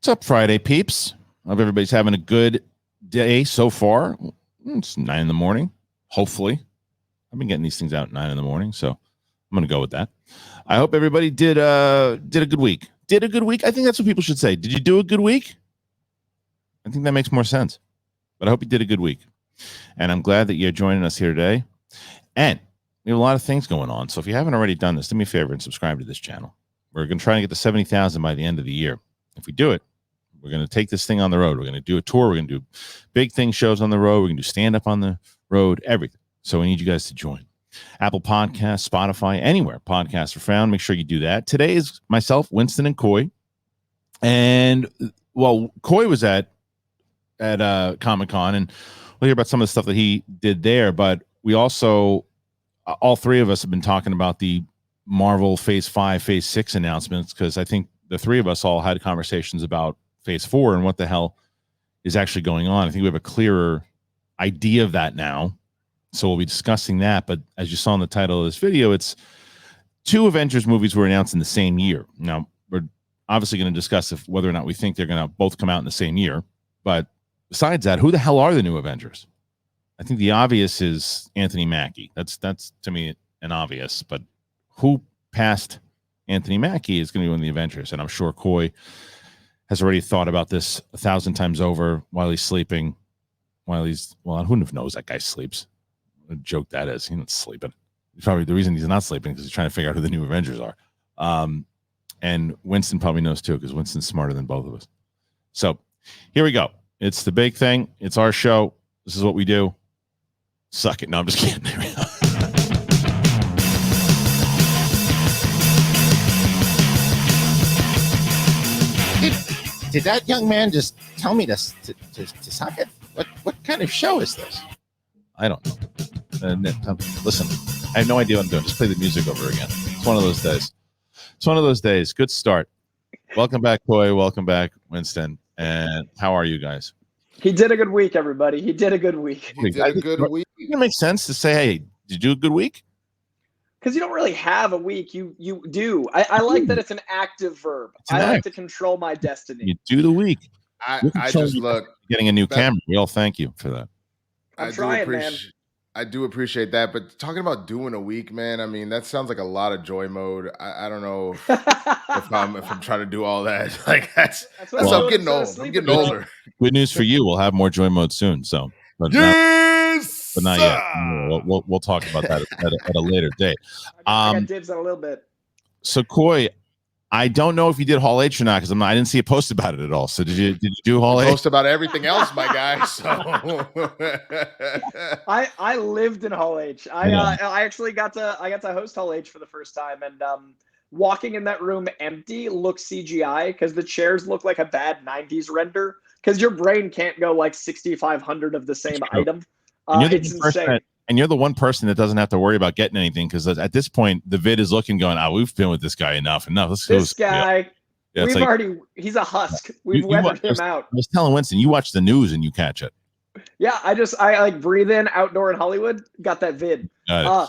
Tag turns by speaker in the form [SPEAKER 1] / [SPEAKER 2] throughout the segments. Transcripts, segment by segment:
[SPEAKER 1] What's up, Friday peeps? Hope everybody's having a good day so far. It's 9 in the morning. Hopefully, I've been getting these things out at 9 in the morning, so I'm going to go with that. I hope everybody did a good week. Did a good week? I think that's what people should say. Did you do a good week? I think that makes more sense. But I hope you did a good week. And I'm glad that you're joining us here today. And we have a lot of things going on. So if you haven't already done this, do me a favor and subscribe to this channel. We're going to try to get to 70,000 by the end of the year. If we do it, we're going to take this thing on the road. We're going to do a tour. We're going to do big thing shows on the road. We're going to do stand-up on the road, everything. So we need you guys to join. Apple Podcasts, Spotify, anywhere podcasts are found. Make sure you do that. Today is myself, Winston and Coy. And, well, Coy was at Comic-Con, and we'll hear about some of the stuff that he did there. But we also, all three of us have been talking about the Marvel Phase 5, Phase 6 announcements, because I think the three of us all had conversations about Phase 4 and what the hell is actually going on. I think we have a clearer idea of that now. So we'll be discussing that. But as you saw in the title of this video, it's two Avengers movies were announced in the same year. Now, we're obviously going to discuss whether or not we think they're going to both come out in the same year. But besides that, who the hell are the new Avengers? I think the obvious is Anthony Mackie. That's to me an obvious. But who past Anthony Mackie is going to be one of the Avengers? And I'm sure Coy has already thought about this 1,000 times over while he's sleeping. Who knows that guy sleeps? What a joke that is. He's not sleeping. Probably the reason he's not sleeping because he's trying to figure out who the new Avengers are. And Winston probably knows too, because Winston's smarter than both of us. So here we go. It's the big thing. It's our show. This is what we do. Suck it. No, I'm just kidding. Here we go.
[SPEAKER 2] Did that young man just tell me to suck it? What kind of show is this?
[SPEAKER 1] I don't know. Listen, I have no idea what I'm doing. Just play the music over again. It's one of those days. Good start. Welcome back, Coy. Welcome back, Winston. And how are you guys?
[SPEAKER 3] He did a good week, everybody. He did a good week.
[SPEAKER 1] It makes sense to say, hey, did you do a good week?
[SPEAKER 3] Because you don't really have a week. You do. I like that it's an active verb. Like to control my destiny.
[SPEAKER 1] You do the week.
[SPEAKER 4] I just look
[SPEAKER 1] getting a new camera. We all thank you for that.
[SPEAKER 3] I'm trying, man.
[SPEAKER 4] I do appreciate that, but talking about doing a week, man, I mean, that sounds like a lot of joy mode. I don't know if I'm trying to do all that. Like that's I'm getting old. I'm getting older.
[SPEAKER 1] Good news for you. We'll have more joy mode soon. So, but not yet. We'll talk about that at a later date.
[SPEAKER 3] I got dibs on a little bit.
[SPEAKER 1] So, Coy, I don't know if you did Hall H or not because I didn't see a post about it at all. So, did you do Hall H?
[SPEAKER 4] Post about everything else, my guy. So,
[SPEAKER 3] I lived in Hall H. I actually got to host Hall H for the first time, and walking in that room empty looks CGI because the chairs look like a bad '90s render because your brain can't go like 6,500 of the same item. It's insane.
[SPEAKER 1] And you're the one person that doesn't have to worry about getting anything because at this point the vid is looking going, we've been with this guy enough.
[SPEAKER 3] This guy, he's a husk. We've weathered him out.
[SPEAKER 1] I was telling Winston, you watch the news and you catch it.
[SPEAKER 3] Yeah, I like breathe in outdoor in Hollywood. Got that vid. Yeah,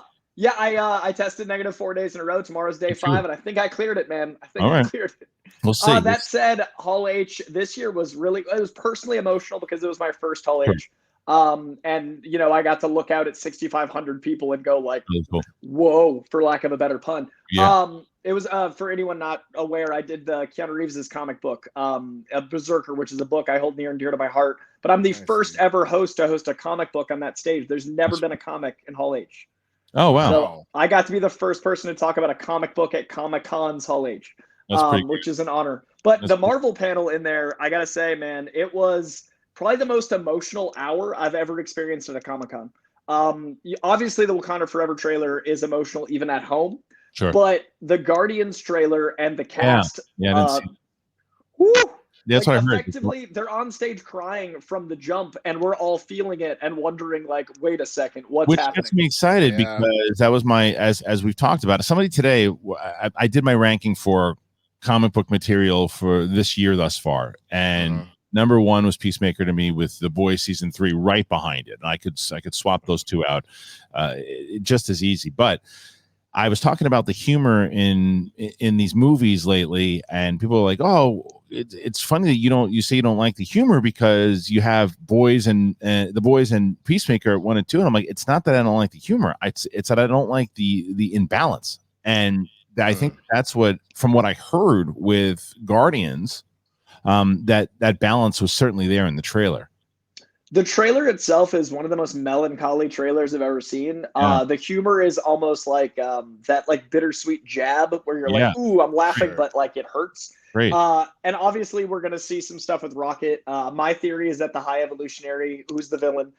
[SPEAKER 3] I tested negative 4 days in a row. Tomorrow's day 5, and I think I cleared it, man. I cleared it.
[SPEAKER 1] We'll see.
[SPEAKER 3] That said, Hall H this year was it was personally emotional because it was my first Hall H. And I got to look out at 6,500 people and go like, whoa, for lack of a better pun.
[SPEAKER 1] Yeah.
[SPEAKER 3] It was for anyone not aware, I did the Keanu Reeves's comic book, Berserker, which is a book I hold near and dear to my heart. But I'm the first ever host to host a comic book on that stage. There's never been a comic in Hall H.
[SPEAKER 1] Oh wow!
[SPEAKER 3] So I got to be the first person to talk about a comic book at Comic-Con's Hall H, which is an honor. But the Marvel panel in there, I gotta say, man, it was probably the most emotional hour I've ever experienced at a Comic-Con. Obviously, the Wakanda Forever trailer is emotional even at home.
[SPEAKER 1] Sure.
[SPEAKER 3] But the Guardians trailer and the cast,
[SPEAKER 1] that's what I heard.
[SPEAKER 3] Effectively, they're on stage crying from the jump, and we're all feeling it and wondering, like, wait a second, what's happening?
[SPEAKER 1] Which gets me excited because that was my, as we've talked about it. Somebody today, I did my ranking for comic book material for this year thus far, and number 1 was Peacemaker to me, with The Boys season 3 right behind it. And I could swap those two out just as easy. But I was talking about the humor in these movies lately, and people were like, "Oh, it's funny that you say you don't like the humor because you have boys and the boys and Peacemaker 1 and 2, and I'm like, it's not that I don't like the humor, it's that I don't like the imbalance, and I think that's what, from what I heard with Guardians, that balance was certainly there in the trailer.
[SPEAKER 3] The trailer itself is one of the most melancholy trailers I've ever seen. The humor is almost like that like bittersweet jab where you're like, ooh, I'm laughing, but like it hurts.
[SPEAKER 1] Great.
[SPEAKER 3] And obviously we're going to see some stuff with Rocket. My theory is that the High Evolutionary, who's the villain,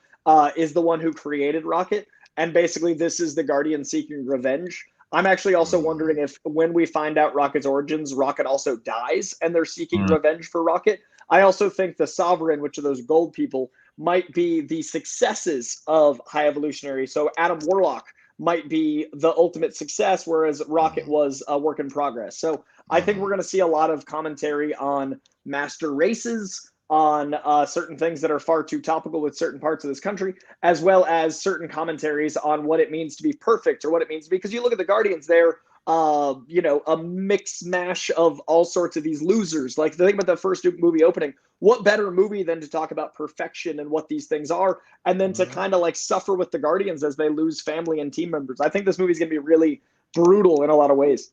[SPEAKER 3] is the one who created Rocket. And basically this is the Guardian seeking revenge. I'm actually also wondering if when we find out Rocket's origins, Rocket also dies and they're seeking revenge for Rocket. I also think the Sovereign, which are those gold people, might be the successes of High Evolutionary. So Adam Warlock might be the ultimate success, whereas Rocket was a work in progress. So I think we're going to see a lot of commentary on master races, on certain things that are far too topical with certain parts of this country, as well as certain commentaries on what it means to be perfect or what it means to be. Because you look at the Guardians, they're a mix mash of all sorts of these losers. Like the thing about the first movie opening, what better movie than to talk about perfection and what these things are, and then to kind of like suffer with the Guardians as they lose family and team members. I think this movie's going to be really brutal in a lot of ways.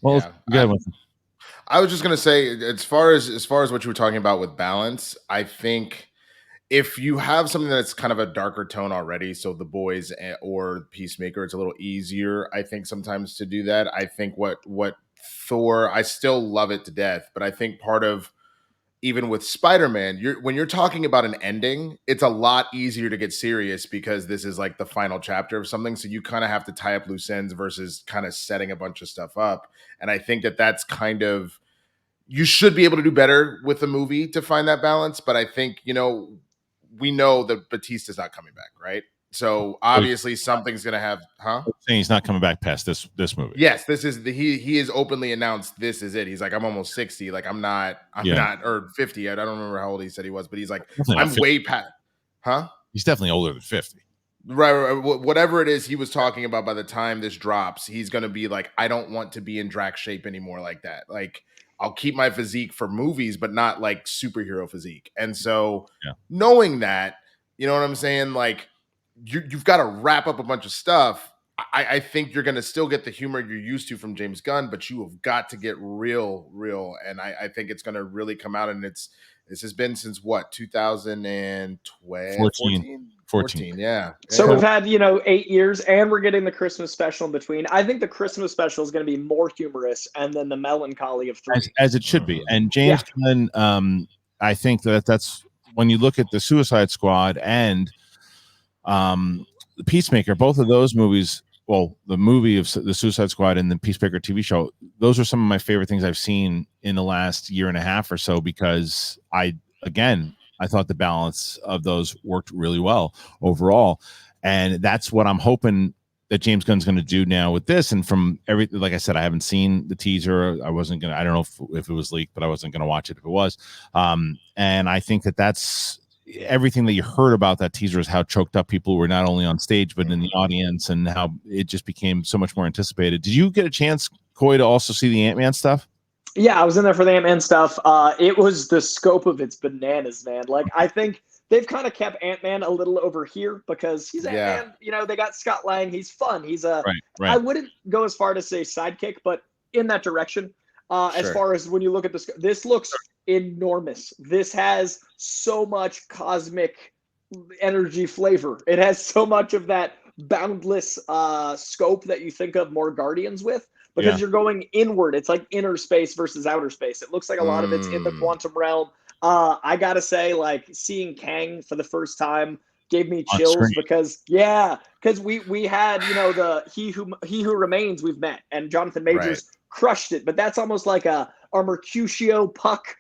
[SPEAKER 1] Well,
[SPEAKER 4] I was just going to say, as far as what you were talking about with balance, I think if you have something that's kind of a darker tone already, so The Boys or Peacemaker, it's a little easier, I think, sometimes to do that. I think what Thor, I still love it to death, but I think part of, even with Spider-Man, when you're talking about an ending, it's a lot easier to get serious because this is like the final chapter of something. So you kind of have to tie up loose ends versus kind of setting a bunch of stuff up. And I think that's kind of, you should be able to do better with the movie to find that balance. But I think, we know that Batista's not coming back, right? So obviously something's going to have,
[SPEAKER 1] saying he's not coming back past this movie.
[SPEAKER 4] Yes, this is he is openly announced this is it. He's like, I'm almost 60. Like I'm not, or 50. I don't remember how old he said he was, but he's like, I'm way past,
[SPEAKER 1] He's definitely older than 50.
[SPEAKER 4] Right. Whatever it is he was talking about by the time this drops, he's going to be like, I don't want to be in Drax shape anymore like that. Like, I'll keep my physique for movies, but not like superhero physique. And so knowing that, you know what I'm saying? Like you've got to wrap up a bunch of stuff. I think you're going to still get the humor you're used to from James Gunn, but you have got to get real. And I think it's going to really come out. And this has been since what? 2012, 14. Yeah.
[SPEAKER 3] So we've had, 8 years, and we're getting the Christmas special in between. I think the Christmas special is going to be more humorous, and then the melancholy of 3.
[SPEAKER 1] As it should be. And James Gunn, I think that's when you look at the Suicide Squad and the Peacemaker, both of those movies, well, the movie of the Suicide Squad and the Peacemaker TV show, those are some of my favorite things I've seen in the last year and a half or so, because I thought the balance of those worked really well overall. And that's what I'm hoping that James Gunn's going to do now with this. And from everything, like I said, I haven't seen the teaser. I don't know if it was leaked, but I wasn't going to watch it if it was. And I think that's everything that you heard about that teaser, is how choked up people were, not only on stage, but in the audience, and how it just became so much more anticipated. Did you get a chance, Coy, to also see the Ant-Man stuff?
[SPEAKER 3] Yeah, I was in there for the Ant-Man stuff. It was the scope of its bananas, man. Like, I think they've kind of kept Ant-Man a little over here because he's Ant-Man. They got Scott Lang. He's fun. He's a, right. I wouldn't go as far to say sidekick, but in that direction. As far as when you look at this looks enormous. This has so much cosmic energy flavor. It has so much of that boundless scope that you think of more Guardians with. Because you're going inward. It's like inner space versus outer space. It looks like a lot of it's in the quantum realm. I got to say, like, seeing Kang for the first time gave me chills because we had, the He Who Remains we've met, and Jonathan Majors crushed it. But that's almost like a Mercutio Puck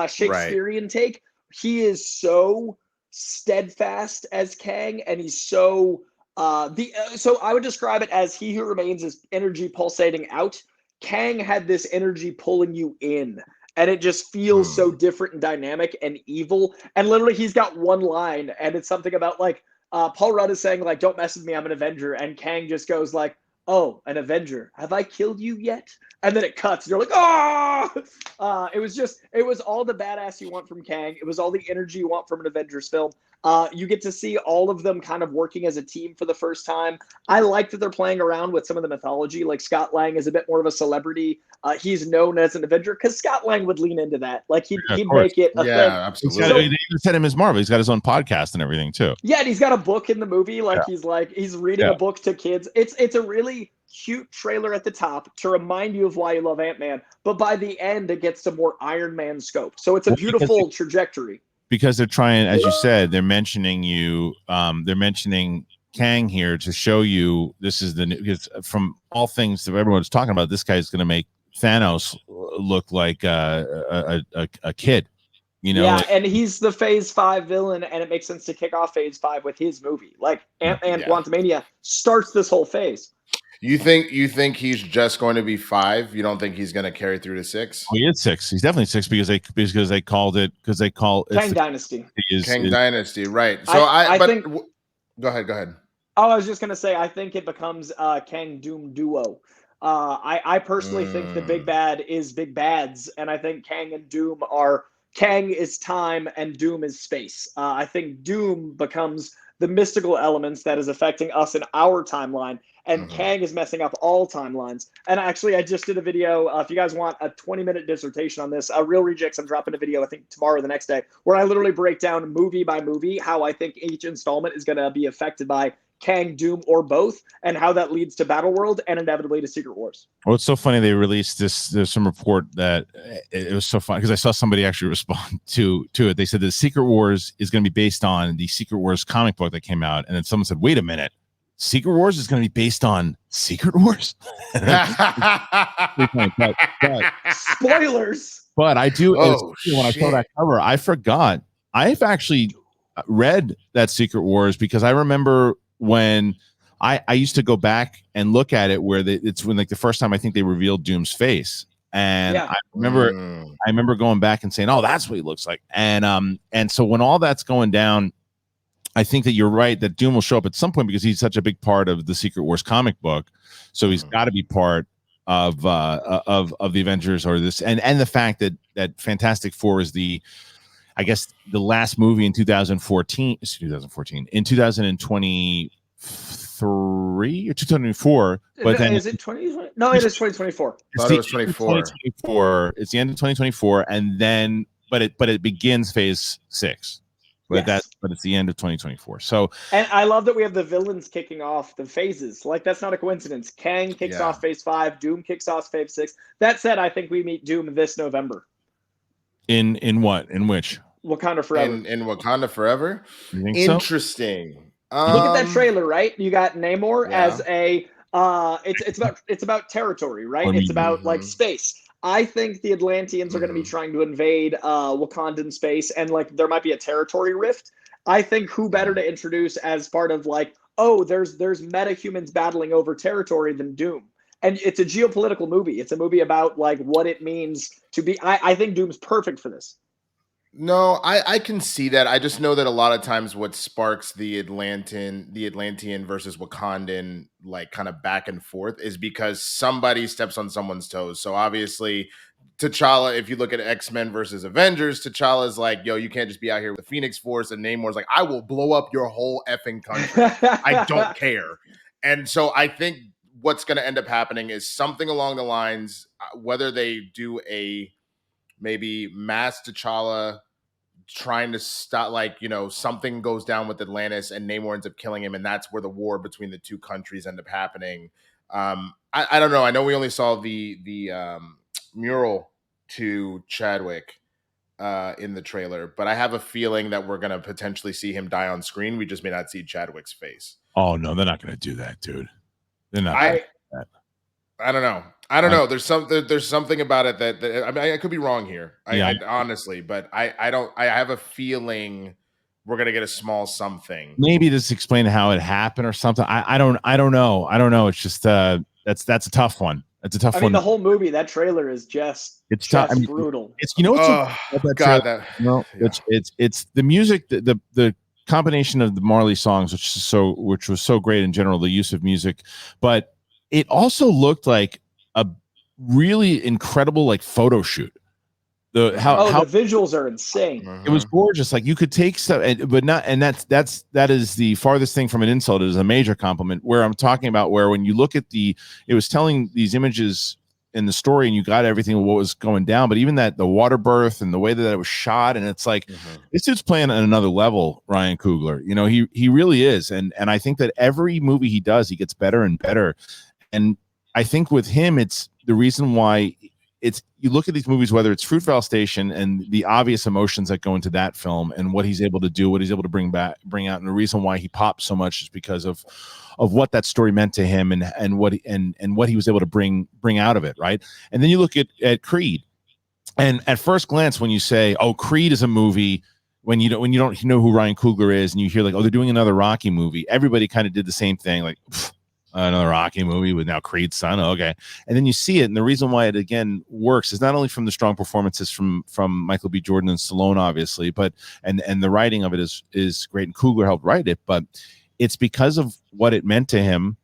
[SPEAKER 3] Shakespearean take. He is so steadfast as Kang, and he's so so I would describe it as He Who Remains is energy pulsating out. Kang had this energy pulling you in, and it just feels so different and dynamic and evil. And literally, he's got one line, and it's something about like Paul Rudd is saying like, "Don't mess with me, I'm an Avenger," and Kang just goes like, "Oh, an Avenger? Have I killed you yet?" and then it cuts. You're like, oh! It was all the badass you want from Kang. It was all the energy you want from an Avengers film. You get to see all of them kind of working as a team for the first time. I like that they're playing around with some of the mythology. Like Scott Lang is a bit more of a celebrity. He's known as an Avenger because Scott Lang would lean into that. Like he'd make it a thing.
[SPEAKER 4] Absolutely.
[SPEAKER 1] They even said him as Marvel. He's got his own podcast and everything too.
[SPEAKER 3] Yeah, and he's got a book in the movie. Like he's reading a book to kids. It's a really cute trailer at the top to remind you of why you love Ant-Man, but by the end it gets to more Iron Man scope. So it's a beautiful trajectory. Because
[SPEAKER 1] they're trying, as you said, they're mentioning Kang here to show you this is the new, because from all things that everyone's talking about, this guy's going to make Thanos look like a kid, you know?
[SPEAKER 3] Yeah, and he's the Phase 5 villain, and it makes sense to kick off Phase 5 with his movie. Like Ant-Man Quantumania starts this whole phase.
[SPEAKER 4] You think he's just going to be 5? You don't think he's going to carry through to 6?
[SPEAKER 1] Oh, he is 6. He's definitely 6 because they called it
[SPEAKER 3] Kang Dynasty.
[SPEAKER 4] Dynasty, right? So I think. Go ahead.
[SPEAKER 3] Oh, I was just gonna say I think it becomes Kang Doom duo. I personally think the big bad is big bads, and I think Kang and Doom are Kang is time and Doom is space. I think Doom becomes the mystical elements that is affecting us in our timeline. And Kang is messing up all timelines. And actually, I just did a video. If you guys want a 20-minute dissertation on this, Real Rejects, I'm dropping a video, I think tomorrow or the next day, where I literally break down movie by movie how I think each installment is going to be affected by Kang, Doom, or both, and how that leads to Battleworld and inevitably to Secret Wars.
[SPEAKER 1] Well, it's so funny they released this. There's some report that it was so funny because I saw somebody actually respond to it. They said the Secret Wars is going to be based on the Secret Wars comic book that came out, and then someone said, "Wait a minute, Secret Wars is going to be based on Secret Wars."
[SPEAKER 3] Spoilers.
[SPEAKER 1] But I do. When I saw that cover, I forgot. I've actually read that Secret Wars because I remember when I used to go back and look at it where it's when like the first time I think they revealed Doom's face, and I remember going back and saying, "Oh, that's what he looks like." And so when all that's going down, I think that you're right that Doom will show up at some point because he's such a big part of the Secret Wars comic book, so he's got to be part of the Avengers or this, and the fact that Fantastic Four is I guess the last movie in 2014 in 2023 or 2024, but then
[SPEAKER 3] is it 2020? No, it is 2024.
[SPEAKER 4] I thought it was 24.
[SPEAKER 1] It's the end of 2024, and then but it begins Phase 6. But it's the end of 2024. So,
[SPEAKER 3] and I love that we have the villains kicking off the phases. Like that's not a coincidence. Kang kicks off Phase 5. Doom kicks off Phase 6. That said, I think we meet Doom this November.
[SPEAKER 1] In what? In which?
[SPEAKER 3] Wakanda Forever.
[SPEAKER 4] In Wakanda Forever.
[SPEAKER 1] You think
[SPEAKER 4] Interesting.
[SPEAKER 3] So? Look at that trailer, right? You got Namor as a. It's about territory, right? It's about like space. I think the Atlanteans are going to be trying to invade Wakandan space, and like there might be a territory rift. I think who better to introduce as part of like, oh, there's meta-humans battling over territory than Doom. And it's a geopolitical movie. It's a movie about like what it means to be. I think Doom's perfect for this.
[SPEAKER 4] No, I can see that. I just know that a lot of times what sparks the Atlantean versus Wakandan like kind of back and forth is because somebody steps on someone's toes. So obviously T'Challa, if you look at X-Men versus Avengers, T'Challa's like, yo, you can't just be out here with the Phoenix Force, and Namor's like, I will blow up your whole effing country. I don't care. And so I think what's going to end up happening is something along the lines, whether they do a maybe mass T'Challa trying to stop, like, you know, something goes down with Atlantis and Namor ends up killing him, and that's where the war between the two countries end up happening. I don't know. I know we only saw the mural to Chadwick in the trailer, but I have a feeling that we're going to potentially see him die on screen. We just may not see Chadwick's face.
[SPEAKER 1] Oh, no, they're not going to do that, dude. They're not gonna do that.
[SPEAKER 4] I don't know. I don't know. There's something about it that I mean, I could be wrong here. I honestly, but I have a feeling we're gonna get a small something.
[SPEAKER 1] Maybe just explain how it happened or something. I don't know. It's just that's a tough one. That's a tough one.
[SPEAKER 3] I mean, the whole movie, that trailer is just tough. I mean, brutal.
[SPEAKER 1] It's it's the music, the combination of the Marley songs, which was so great in general, the use of music, but it also looked like really incredible like photo shoot. The
[SPEAKER 3] visuals are insane.
[SPEAKER 1] It was gorgeous. Like you could take stuff, but not, and that is the farthest thing from an insult. It is a major compliment. Where I'm talking about, where when you look at it was telling these images in the story, and you got everything what was going down. But even the water birth and the way that it was shot, and it's like this dude's playing at another level. Ryan Coogler, he really is, and I think that every movie he does, he gets better and better. And I think with him, it's the reason why. You look at these movies, whether it's Fruitvale Station and the obvious emotions that go into that film and what he's able to do, what he's able to bring out, and the reason why he popped so much is because of what that story meant to him and what he was able to bring out of it, right? And then you look at Creed, and at first glance, when you say, "Oh, Creed is a movie," when you don't know who Ryan Coogler is, and you hear like, "Oh, they're doing another Rocky movie," everybody kind of did the same thing, like. Another Rocky movie with now Creed's son. Okay. And then you see it. And the reason why it again works is not only from the strong performances from Michael B. Jordan and Stallone, obviously, but and the writing of it is great. And Coogler helped write it, but it's because of what it meant to him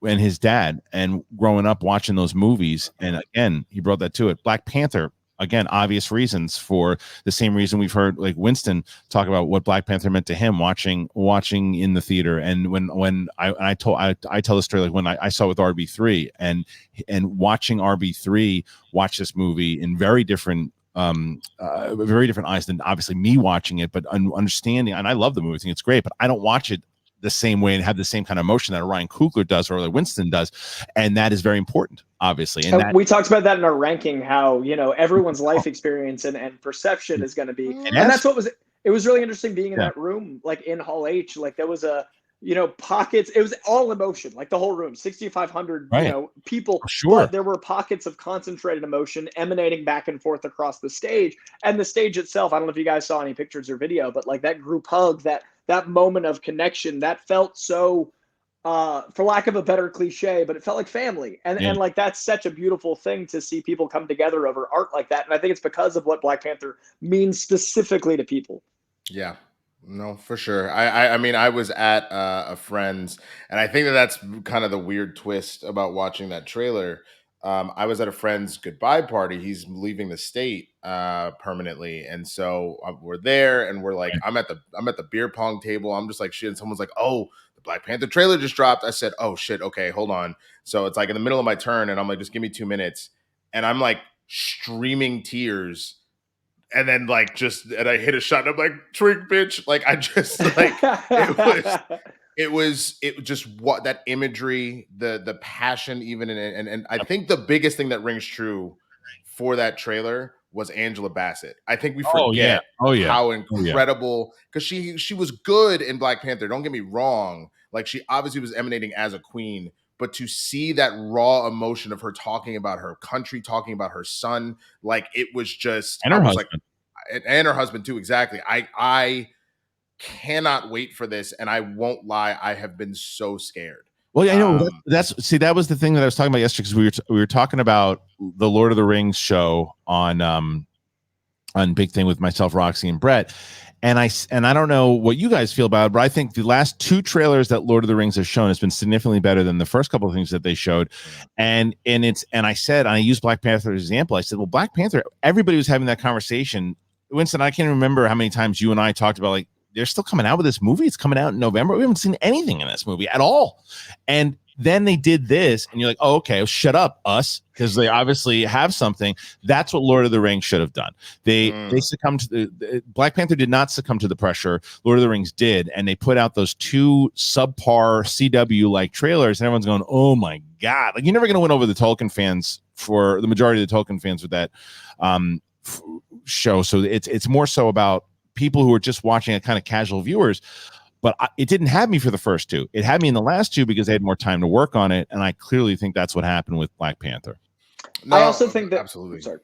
[SPEAKER 1] and his dad and growing up watching those movies. And again, he brought that to it. Black Panther, again, obvious reasons for the same reason we've heard like Winston talk about what Black Panther meant to him watching in the theater. And when I tell the story, like when I saw it with RB3 and watching RB3 watch this movie in very different eyes than obviously me watching it, but understanding, and I love the movie, I think it's great, but I don't watch it the same way and have the same kind of emotion that Ryan Coogler does or that Winston does, and that is very important, obviously. And
[SPEAKER 3] we talked about that in our ranking, how everyone's life experience and perception is going to be, and that's what it was really interesting being in that room, like in Hall H, like there was pockets. It was all emotion, like the whole room, 6,500 people.
[SPEAKER 1] Sure,
[SPEAKER 3] but there were pockets of concentrated emotion emanating back and forth across the stage, and the stage itself. I don't know if you guys saw any pictures or video, but like that group hug, that moment of connection, that felt so, for lack of a better cliche, but it felt like family. And like, that's such a beautiful thing to see people come together over art like that. And I think it's because of what Black Panther means specifically to people.
[SPEAKER 4] Yeah, no, for sure. I mean, I was at a friend's, and I think that's kind of the weird twist about watching that trailer. I was at a friend's goodbye party. He's leaving the state permanently, and so we're there, and we're like, I'm at the beer pong table. I'm just like shit, and someone's like, "Oh, the Black Panther trailer just dropped." I said, "Oh shit, okay, hold on." So it's like in the middle of my turn, and I'm like, "Just give me 2 minutes," and I'm like streaming tears. And then and I hit a shot, and I'm like, "Drink, bitch!" Like I just like it was just what that imagery, the passion, even and I think the biggest thing that rings true for that trailer was Angela Bassett. I think we forget how incredible, because she was good in Black Panther. Don't get me wrong; like she obviously was emanating as a queen. But to see that raw emotion of her talking about her country, talking about her son, like it was just,
[SPEAKER 1] and her husband,
[SPEAKER 4] and her husband too. Exactly. I cannot wait for this, and I won't lie, I have been so scared.
[SPEAKER 1] Well, yeah, I know that was the thing that I was talking about yesterday, because we were talking about the Lord of the Rings show on Big Thing with myself, Roxy, and Brett. And I don't know what you guys feel about it, but I think the last 2 trailers that Lord of the Rings has shown has been significantly better than the first couple of things that they showed. And I said, I used Black Panther as an example. I said, well, Black Panther, everybody was having that conversation. Winston, I can't remember how many times you and I talked about, like, they're still coming out with this movie. It's coming out in November. We haven't seen anything in this movie at all. And then they did this, and you're like, oh, okay, well, shut up, us, because they obviously have something. That's what Lord of the Rings should have done. They succumbed to Black Panther did not succumb to the pressure. Lord of the Rings did, and they put out those 2 subpar CW like trailers, and everyone's going, oh my god, like you're never going to win over the Tolkien fans, for the majority of the Tolkien fans, with that show. So it's more so about people who are just watching it, kind of casual viewers. But it didn't have me for the first 2. It had me in the last 2 because they had more time to work on it, and I clearly think that's what happened with Black Panther.
[SPEAKER 4] No,
[SPEAKER 3] I also think that
[SPEAKER 4] absolutely. Sorry.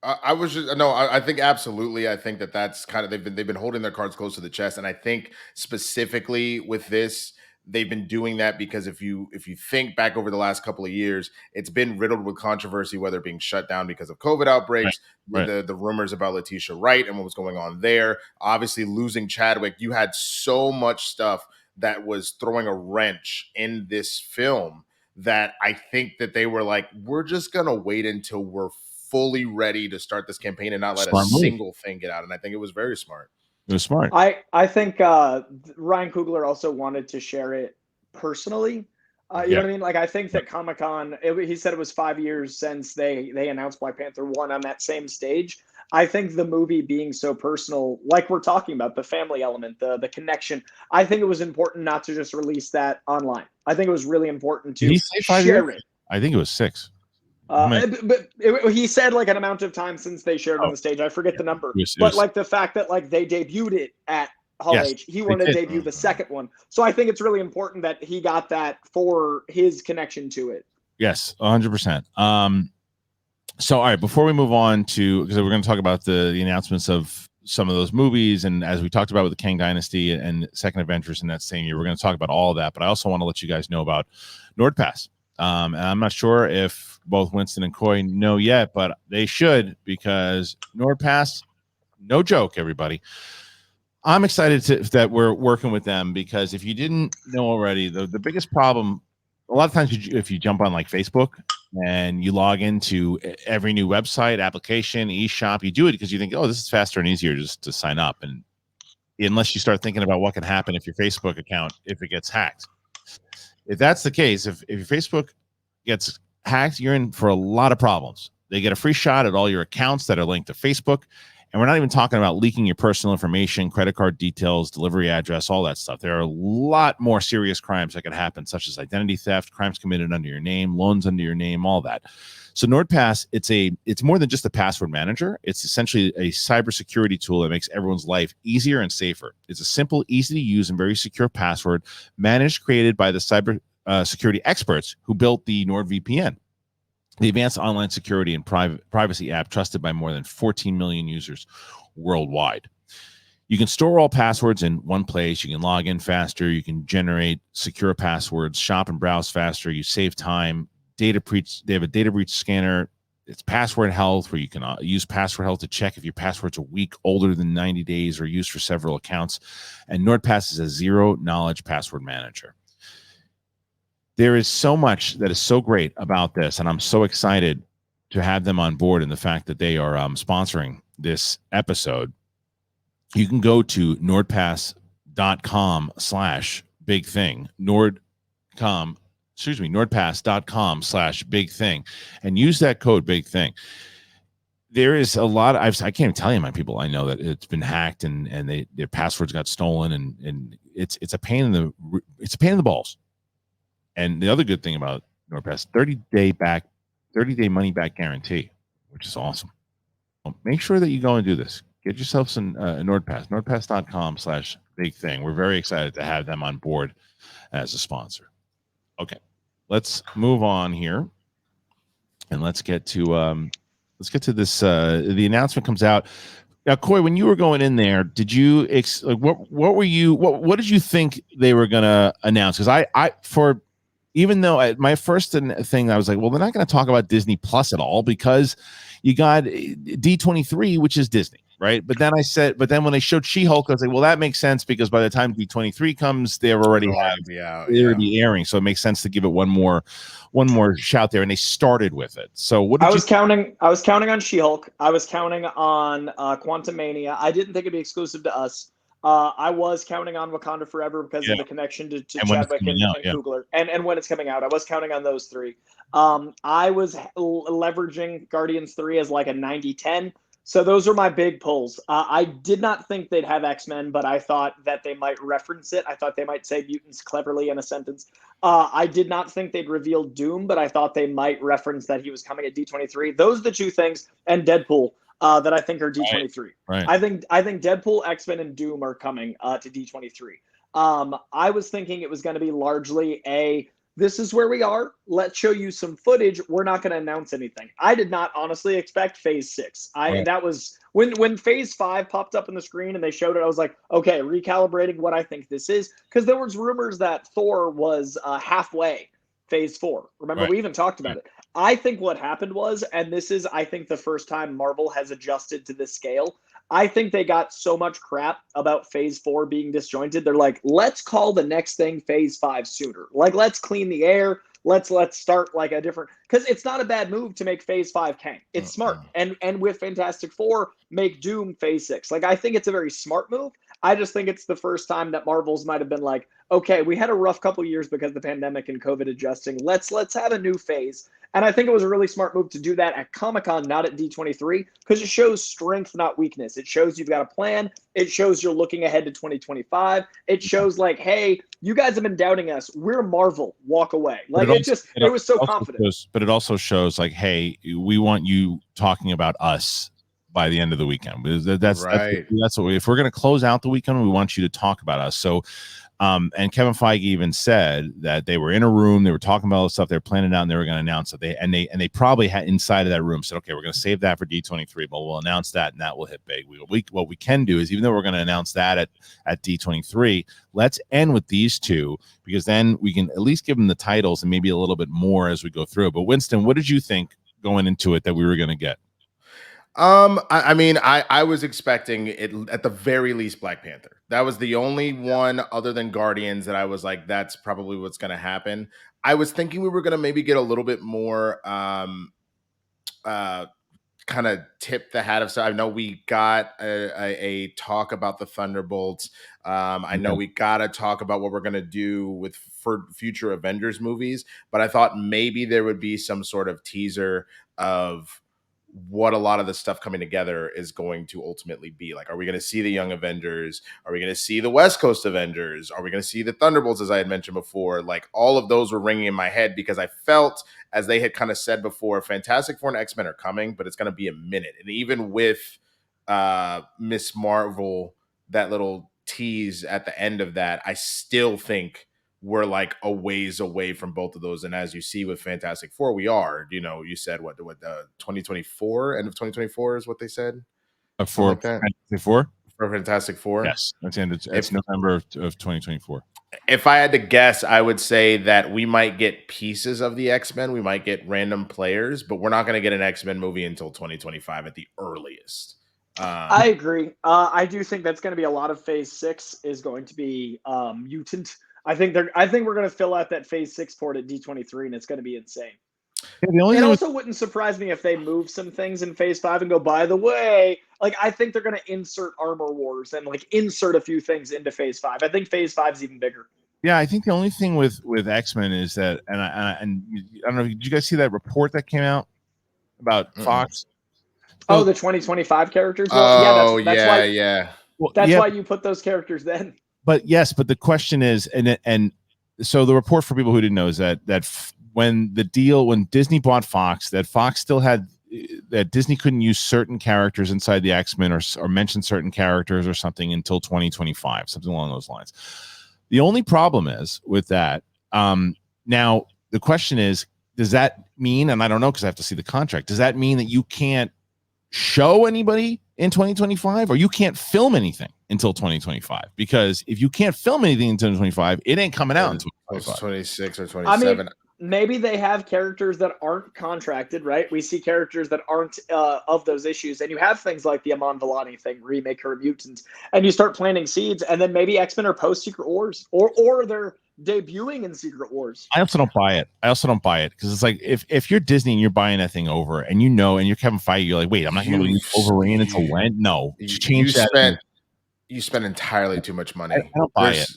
[SPEAKER 4] I think absolutely. I think that's kind of they've been holding their cards close to the chest, and I think specifically with this, they've been doing that because if you think back over the last couple of years, it's been riddled with controversy, whether it being shut down because of COVID outbreaks, right. The rumors about Letitia Wright and what was going on there. Obviously, losing Chadwick, you had so much stuff that was throwing a wrench in this film that I think that they were like, we're just gonna wait until we're fully ready to start this campaign and not let a single thing get out. And I think it was very smart.
[SPEAKER 1] It was smart.
[SPEAKER 3] I think Ryan Coogler also wanted to share it personally. You know what I mean? Like, I think that Comic-Con, he said it was 5 years since they announced Black Panther 1 on that same stage. I think the movie being so personal, like we're talking about, the family element, the connection, I think it was important not to just release that online. I think it was really important to share it.
[SPEAKER 1] I think it was 6.
[SPEAKER 3] He said like an amount of time since they shared on the stage. I forget the number. But like the fact that like they debuted it at Hall H, he wanted to debut the second one. So I think it's really important that he got that for his connection to it.
[SPEAKER 1] Yes, 100%. So, all right, before we move on to, because we're going to talk about the announcements of some of those movies, and as we talked about with the Kang Dynasty and Second Avengers in that same year, we're going to talk about all of that. But I also want to let you guys know about NORDPASS. And I'm not sure if both Winston and Coy know yet, but they should, because NORDPASS, no joke, everybody. I'm excited that we're working with them, because if you didn't know already, the biggest problem, a lot of times if you jump on like Facebook and you log into every new website, application, eShop, you do it because you think, oh, this is faster and easier just to sign up. And unless you start thinking about what can happen if your Facebook account, if it gets hacked. If that's the case, if your Facebook gets hacked, you're in for a lot of problems. They get a free shot at all your accounts that are linked to Facebook. And we're not even talking about leaking your personal information, credit card details, delivery address, all that stuff. There are a lot more serious crimes that could happen, such as identity theft, crimes committed under your name, loans under your name, all that. So NORDPASS, it's more than just a password manager. It's essentially a cybersecurity tool that makes everyone's life easier and safer. It's a simple, easy to use, and very secure password managed, created by the cyber security experts who built the NordVPN, the advanced online security and privacy app trusted by more than 14 million users worldwide. You can store all passwords in one place. You can log in faster. You can generate secure passwords, shop and browse faster. You save time. They have a data breach scanner. It's Password Health, where you can use Password Health to check if your password's a week older than 90 days or used for several accounts. And NORDPASS is a zero-knowledge password manager. There is so much that is so great about this, and I'm so excited to have them on board, and the fact that they are sponsoring this episode. You can go to nordpass.com/big-thing, nordpass.com/big-thing, and use that code big-thing. There is a lot I can't even tell you how many people I know that it's been hacked and their passwords got stolen, and it's a pain in the balls. And the other good thing about NORDPASS, 30-day money back guarantee, which is awesome. Make sure that you go and do this. Get yourself some NORDPASS, nordpass.com/big-thing. We're very excited to have them on board as a sponsor. Okay, let's move on here, and let's get to this. The announcement comes out now. Coy, when you were going in there, did you what did you think they were going to announce? Because even though my first thing, I was like, well, they're not going to talk about Disney Plus at all, because you got D23, which is Disney, right? But then when they showed She-Hulk, I was like, well, that makes sense, because by the time D23 comes, they're already airing. So it makes sense to give it one more shout there. And they started with it. So what did I was counting
[SPEAKER 3] on She-Hulk. I was counting on Quantumania. I didn't think it'd be exclusive to us. I was counting on Wakanda Forever because of the connection to Chadwick and Coogler, and when it's coming out. I was counting on those three. I was leveraging Guardians 3 as like a 90-10. So those are my big pulls. I did not think they'd have X-Men, but I thought that they might reference it. I thought they might say mutants cleverly in a sentence. I did not think they'd reveal Doom, but I thought they might reference that he was coming at D23. Those are the two things, and Deadpool. That I think are D23.
[SPEAKER 1] Right.
[SPEAKER 3] I think Deadpool, X-Men, and Doom are coming to D23. I was thinking it was going to be largely this is where we are. Let's show you some footage. We're not going to announce anything. I did not honestly expect Phase 6. That was when Phase 5 popped up on the screen and they showed it. I was like, okay, recalibrating what I think this is, because there was rumors that Thor was halfway Phase 4. Remember, we even talked about it. I think what happened was, and this is, I think, the first time Marvel has adjusted to this scale, I think they got so much crap about Phase 4 being disjointed. They're like, let's call the next thing Phase 5 sooner. Like, let's clean the air. let's start like a different, because it's not a bad move to make Phase 5 Kang. It's smart. And with Fantastic Four, make Doom Phase 6. Like, I think it's a very smart move. I just think it's the first time that Marvel's might have been like, okay, we had a rough couple years because of the pandemic and COVID adjusting. Let's have a new phase. And I think it was a really smart move to do that at Comic-Con, not at D23, because it shows strength, not weakness. It shows you've got a plan. It shows you're looking ahead to 2025. It shows like, hey, you guys have been doubting us. We're Marvel. Walk away. Like, it was so confident.
[SPEAKER 1] But it also shows like, hey, we want you talking about us by the end of the weekend. That's right. That's what if we're going to close out the weekend, we want you to talk about us. So, and Kevin Feige even said that they were in a room, they were talking about all the stuff, they were planning out, and they were going to announce it. They probably had inside of that room said, okay, we're going to save that for D23, but we'll announce that, and that will hit big. What we can do is, even though we're going to announce that at D23, let's end with these two, because then we can at least give them the titles and maybe a little bit more as we go through. But Winston, what did you think going into it that we were going to get?
[SPEAKER 4] I mean, I was expecting it at the very least Black Panther. That was the only one other than Guardians that I was like, that's probably what's going to happen. I was thinking we were going to maybe get a little bit more kind of tip the hat of stuff. I know we got a talk about the Thunderbolts. I know we got to talk about what we're going to do for future Avengers movies, but I thought maybe there would be some sort of teaser of what a lot of the stuff coming together is going to ultimately be like. Are we going to see the Young Avengers? Are we going to see the West Coast Avengers? Are we going to see the Thunderbolts, as I had mentioned before? Like, all of those were ringing in my head because I felt, as they had kind of said before, Fantastic Four and X-Men are coming, but it's going to be a minute. And even with Miss Marvel, that little tease at the end of that, I still think we're like a ways away from both of those. And as you see with Fantastic Four, we are, you said what 2024, end of 2024 is what they said
[SPEAKER 1] for
[SPEAKER 4] like
[SPEAKER 1] Fantastic Four.
[SPEAKER 4] For Fantastic Four,
[SPEAKER 1] yes, that's the end. It's November of 2024.
[SPEAKER 4] If I had to guess, I would say that we might get pieces of the X-Men. We might get random players, but we're not going to get an X-Men movie until 2025 at the earliest.
[SPEAKER 3] I agree. I do think that's going to be a lot of Phase 6 is going to be mutant. I think we're going to fill out that Phase 6 port at D23, and it's going to be insane. Yeah, it also wouldn't surprise me if they move some things in Phase 5 and go, by the way, like, I think they're going to insert Armor Wars and like insert a few things into Phase 5. I think Phase 5 is even bigger.
[SPEAKER 1] Yeah, I think the only thing with X-Men is that, and I don't know, did you guys see that report that came out about Fox?
[SPEAKER 3] Oh, the 2025 characters?
[SPEAKER 4] Well,
[SPEAKER 3] that's why you put those characters then.
[SPEAKER 1] But yes, but the question is, and so the report for people who didn't know is that when Disney bought Fox, that Fox still had that Disney couldn't use certain characters inside the X-Men or mention certain characters or something until 2025, something along those lines. The only problem is with that. Now the question is, does that mean? And I don't know because I have to see the contract. Does that mean that you can't show anybody in 2025, or you can't film anything until 2025? Because if you can't film anything in 2025, it ain't coming out until
[SPEAKER 4] 26 or 27.
[SPEAKER 3] I mean, maybe they have characters that aren't contracted, right? We see characters that aren't of those issues, and you have things like the Iman Vellani thing, where you make her a mutant, and you start planting seeds, and then maybe X-Men are post Secret Wars, or they're debuting in Secret Wars.
[SPEAKER 1] I also don't buy it because it's like if you're Disney and you're buying that thing over, and and you're Kevin Feige, you're like, wait, I'm not going to use Wolverine until when? No, change that.
[SPEAKER 4] You spend entirely too much money.
[SPEAKER 1] I don't buy it.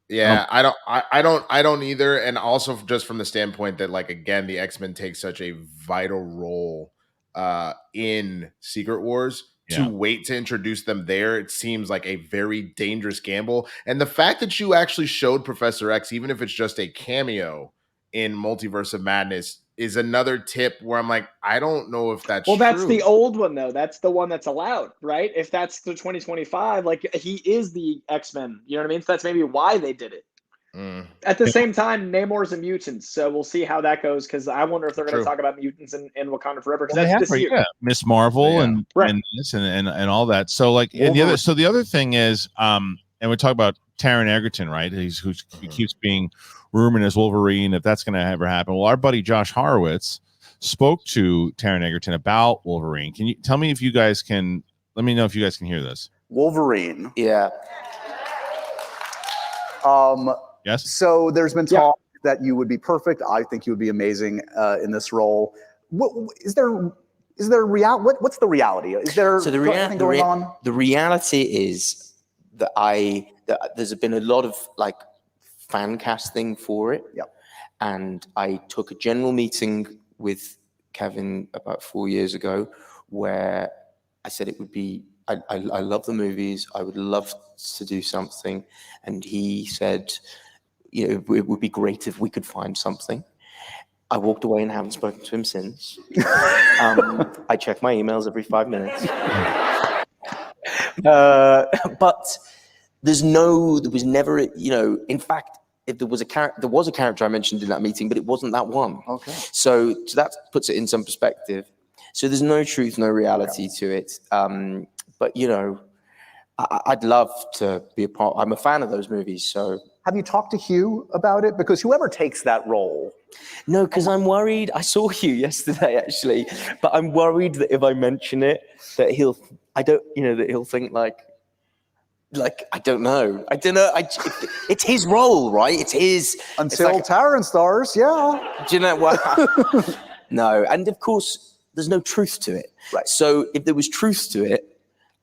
[SPEAKER 4] Yeah, I don't either. And also just from the standpoint that, like, again, the X-Men take such a vital role in Secret Wars. To wait to introduce them there, it seems like a very dangerous gamble. And the fact that you actually showed Professor X, even if it's just a cameo in Multiverse of Madness, is another tip where I'm like, I don't know if that's
[SPEAKER 3] true. That's
[SPEAKER 4] true.
[SPEAKER 3] The old one, though. That's the one that's allowed, right? If that's the 2025, like, he is the X-Men. You know what I mean? So that's maybe why they did it. At the same time, Namor's a mutant, so we'll see how that goes, because I wonder if they're going to talk about mutants in Wakanda Forever, because that's this year.
[SPEAKER 1] Miss Marvel and this and all that. So, like, and the other thing is, and we talk about Taron Egerton, right? He keeps being rumored as Wolverine, if that's going to ever happen. Well, our buddy Josh Horowitz spoke to Taron Egerton about Wolverine. Can you tell me if you guys can? Let me know if you guys can hear this.
[SPEAKER 5] Wolverine.
[SPEAKER 6] Yeah.
[SPEAKER 1] Yes.
[SPEAKER 6] So there's been talk
[SPEAKER 5] that you would be perfect. I think you would be amazing in this role. Is there reality? What's the reality? Is there anything going on?
[SPEAKER 6] The reality is that there's been a lot of like fan casting for it.
[SPEAKER 5] Yep.
[SPEAKER 6] And I took a general meeting with Kevin about 4 years ago where I said it would be, I love the movies, I would love to do something. And he said, you know, it would be great if we could find something. I walked away and haven't spoken to him since. I check my emails every 5 minutes. But there was never, you know, in fact, if there was a character I mentioned in that meeting, but it wasn't that one.
[SPEAKER 5] Okay.
[SPEAKER 6] So that puts it in some perspective. So there's no truth, no reality to it. But, you know, I'd love to be a part. I'm a fan of those movies, so.
[SPEAKER 5] Have you talked to Hugh about it? Because whoever takes that role.
[SPEAKER 6] No, because I'm worried. I saw Hugh yesterday, actually, but I'm worried that if I mention it, that he'll think like, I don't know. It's his role, right? It's his.
[SPEAKER 5] Until like, Taron stars, yeah.
[SPEAKER 6] Do you know what? No, and of course, there's no truth to it.
[SPEAKER 5] Right.
[SPEAKER 6] So if there was truth to it,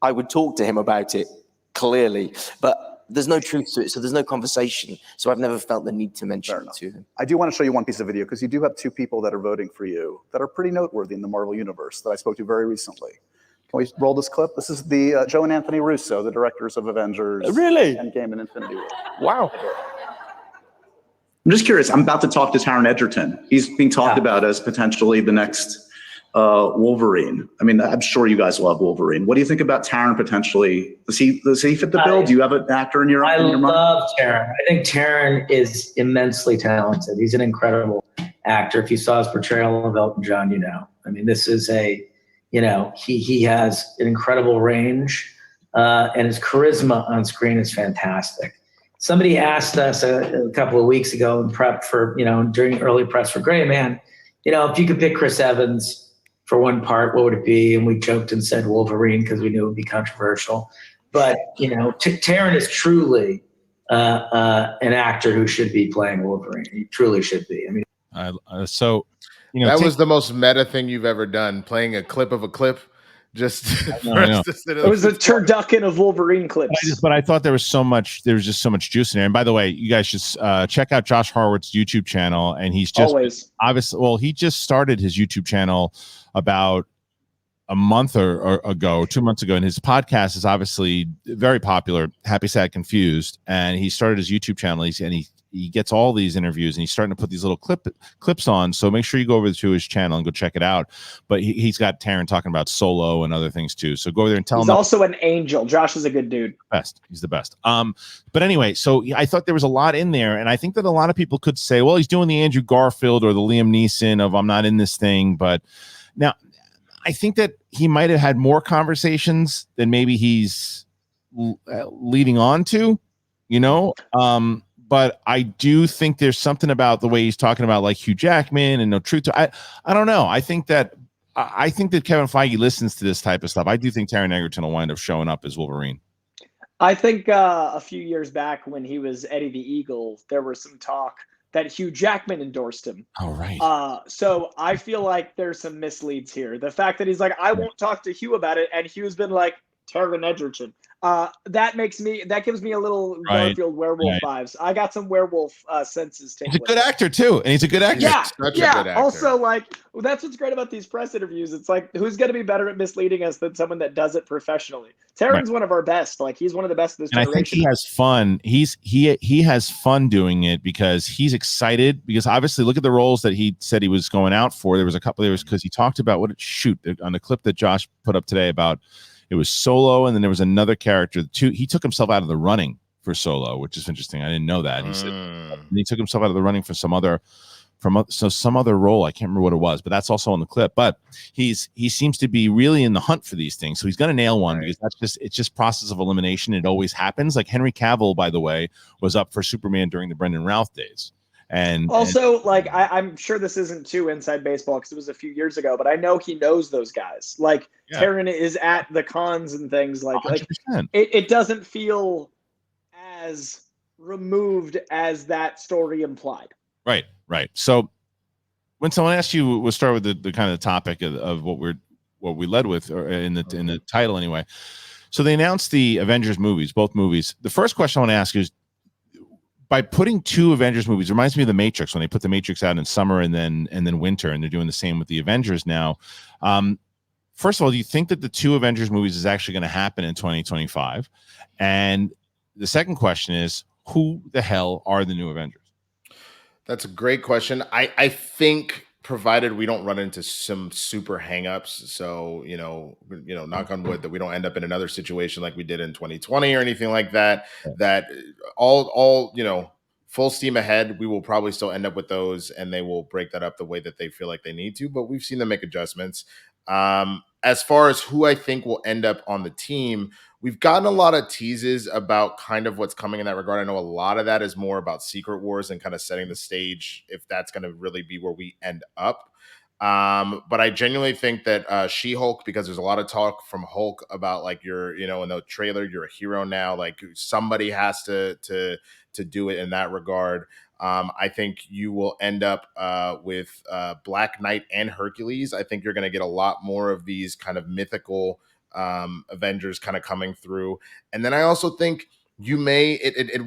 [SPEAKER 6] I would talk to him about it, clearly. But there's no truth to it, so there's no conversation. So I've never felt the need to mention it to him.
[SPEAKER 5] I do want to show you one piece of video, because you do have two people that are voting for you that are pretty noteworthy in the Marvel Universe that I spoke to very recently. Can we roll this clip? This is the Joe and Anthony Russo, the directors of Avengers.
[SPEAKER 6] Really?
[SPEAKER 5] Endgame and Infinity War.
[SPEAKER 6] Wow.
[SPEAKER 5] I'm just curious. I'm about to talk to Taron Egerton. He's being talked about as potentially the next Wolverine. I mean, I'm sure you guys love Wolverine. What do you think about Taron potentially? Does he fit the bill? Do you have an actor in your mind? I
[SPEAKER 7] love Taron. I think Taron is immensely talented. He's an incredible actor. If you saw his portrayal of Elton John, you know. I mean, this is he has an incredible range, and his charisma on screen is fantastic. Somebody asked us a couple of weeks ago in prep for, during early press for Gray Man, if you could pick Chris Evans for one part, what would it be? And we joked and said Wolverine because we knew it would be controversial. But, Taron is truly an actor who should be playing Wolverine. He truly should be. I mean,
[SPEAKER 4] that was the most meta thing you've ever done, playing a clip of a clip. It
[SPEAKER 3] was a turducken of Wolverine clips.
[SPEAKER 1] But I thought there was just so much juice in there. And by the way, you guys just check out Josh Horowitz's YouTube channel. And he's just he just started his YouTube channel about a month ago, 2 months ago. And his podcast is obviously very popular, Happy, Sad, Confused. And he started his YouTube channel. He gets all these interviews, and he's starting to put these little clips on. So make sure you go over to his channel and go check it out. But he's got Taron talking about Solo and other things too. So go over there and tell him.
[SPEAKER 3] He's also an angel. Josh is a good dude.
[SPEAKER 1] He's the best. But anyway, so I thought there was a lot in there, and I think that a lot of people could say, well, he's doing the Andrew Garfield or the Liam Neeson of I'm not in this thing. But now I think that he might have had more conversations than maybe he's leading on to, but I do think there's something about the way he's talking about like Hugh Jackman and no truth to I don't know. I think that Kevin Feige listens to this type of stuff. I do think Taron Egerton will wind up showing up as Wolverine.
[SPEAKER 3] I think a few years back when he was Eddie the Eagle, there was some talk that Hugh Jackman endorsed him.
[SPEAKER 1] Oh, right.
[SPEAKER 3] So I feel like there's some misleads here. The fact that he's like, I won't talk to Hugh about it, and Hugh's been like, Taron Egerton. That gives me a little Garfield werewolf vibes. I got some werewolf senses.
[SPEAKER 1] He's a good actor too, and he's a good actor.
[SPEAKER 3] Yeah. Good actor. Also, that's what's great about these press interviews. It's like, who's going to be better at misleading us than someone that does it professionally? Taron's one of our best. Like, he's one of the best of this generation.
[SPEAKER 1] I think he has fun. He has fun doing it because he's excited. Because obviously, look at the roles that he said he was going out for. There was a couple. There was because he talked about on the clip that Josh put up today about. It was Solo, and then there was another character. He took himself out of the running for Solo, which is interesting. I didn't know that. He said he took himself out of the running for some other role. I can't remember what it was, but that's also on the clip. But he seems to be really in the hunt for these things, so he's going to nail one because it's just process of elimination. It always happens. Like Henry Cavill, by the way, was up for Superman during the Brendan Routh days. And
[SPEAKER 3] also, I'm sure this isn't too inside baseball because it was a few years ago, but I know he knows those guys. Taron is at the cons and things like it doesn't feel as removed as that story implied.
[SPEAKER 1] Right. So when someone asks you, we'll start with the kind of topic of what we led with, or in the title anyway. So they announced the Avengers movies, both movies. The first question I want to ask is, by putting 2 Avengers movies, it reminds me of the Matrix, when they put the Matrix out in summer and then winter, and they're doing the same with the Avengers now. First of all, do you think that the 2 Avengers movies is actually going to happen in 2025? And the second question is, who the hell are the new Avengers?
[SPEAKER 4] That's a great question. I think, provided we don't run into some super hangups, so knock on wood, that we don't end up in another situation like we did in 2020 or anything like that. That all full steam ahead, we will probably still end up with those, and they will break that up the way that they feel like they need to. But we've seen them make adjustments. As far as who I think will end up on the team, we've gotten a lot of teases about kind of what's coming in that regard. I know a lot of that is more about Secret Wars and kind of setting the stage, if that's going to really be where we end up. But I genuinely think that She-Hulk, because there's a lot of talk from Hulk about, like, you're, in the trailer, you're a hero now. Like, somebody has to do it in that regard. I think you will end up with Black Knight and Hercules. I think you're going to get a lot more of these kind of mythical Avengers kind of coming through. And then I also think you may,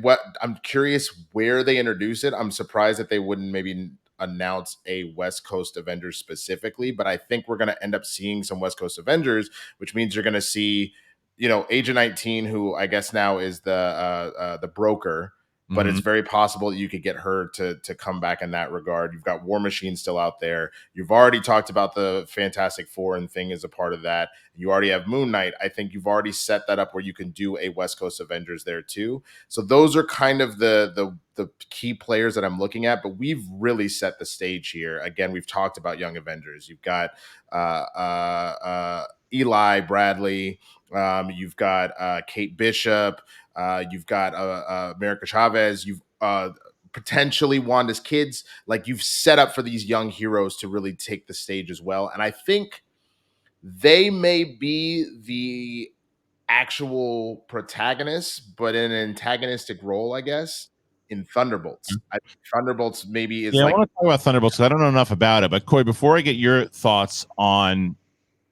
[SPEAKER 4] what I'm curious where they introduce it. I'm surprised that they wouldn't maybe announce a West Coast Avengers specifically, but I think we're going to end up seeing some West Coast Avengers, which means you're going to see, Agent 19, who I guess now is the broker. But it's very possible that you could get her to come back in that regard. You've got War Machine still out there. You've already talked about the Fantastic Four, and Thing is a part of that. You already have Moon Knight. I think you've already set that up where you can do a West Coast Avengers there too. So those are kind of the key players that I'm looking at. But we've really set the stage here. Again, we've talked about Young Avengers. You've got Eli Bradley. You've got Kate Bishop. You've got America Chavez. You've potentially Wanda's kids. Like, you've set up for these young heroes to really take the stage as well. And I think they may be the actual protagonists, but in an antagonistic role, I guess, in Thunderbolts. I think Thunderbolts maybe is
[SPEAKER 1] I want to talk about Thunderbolts because I don't know enough about it. But Coy, before I get your thoughts on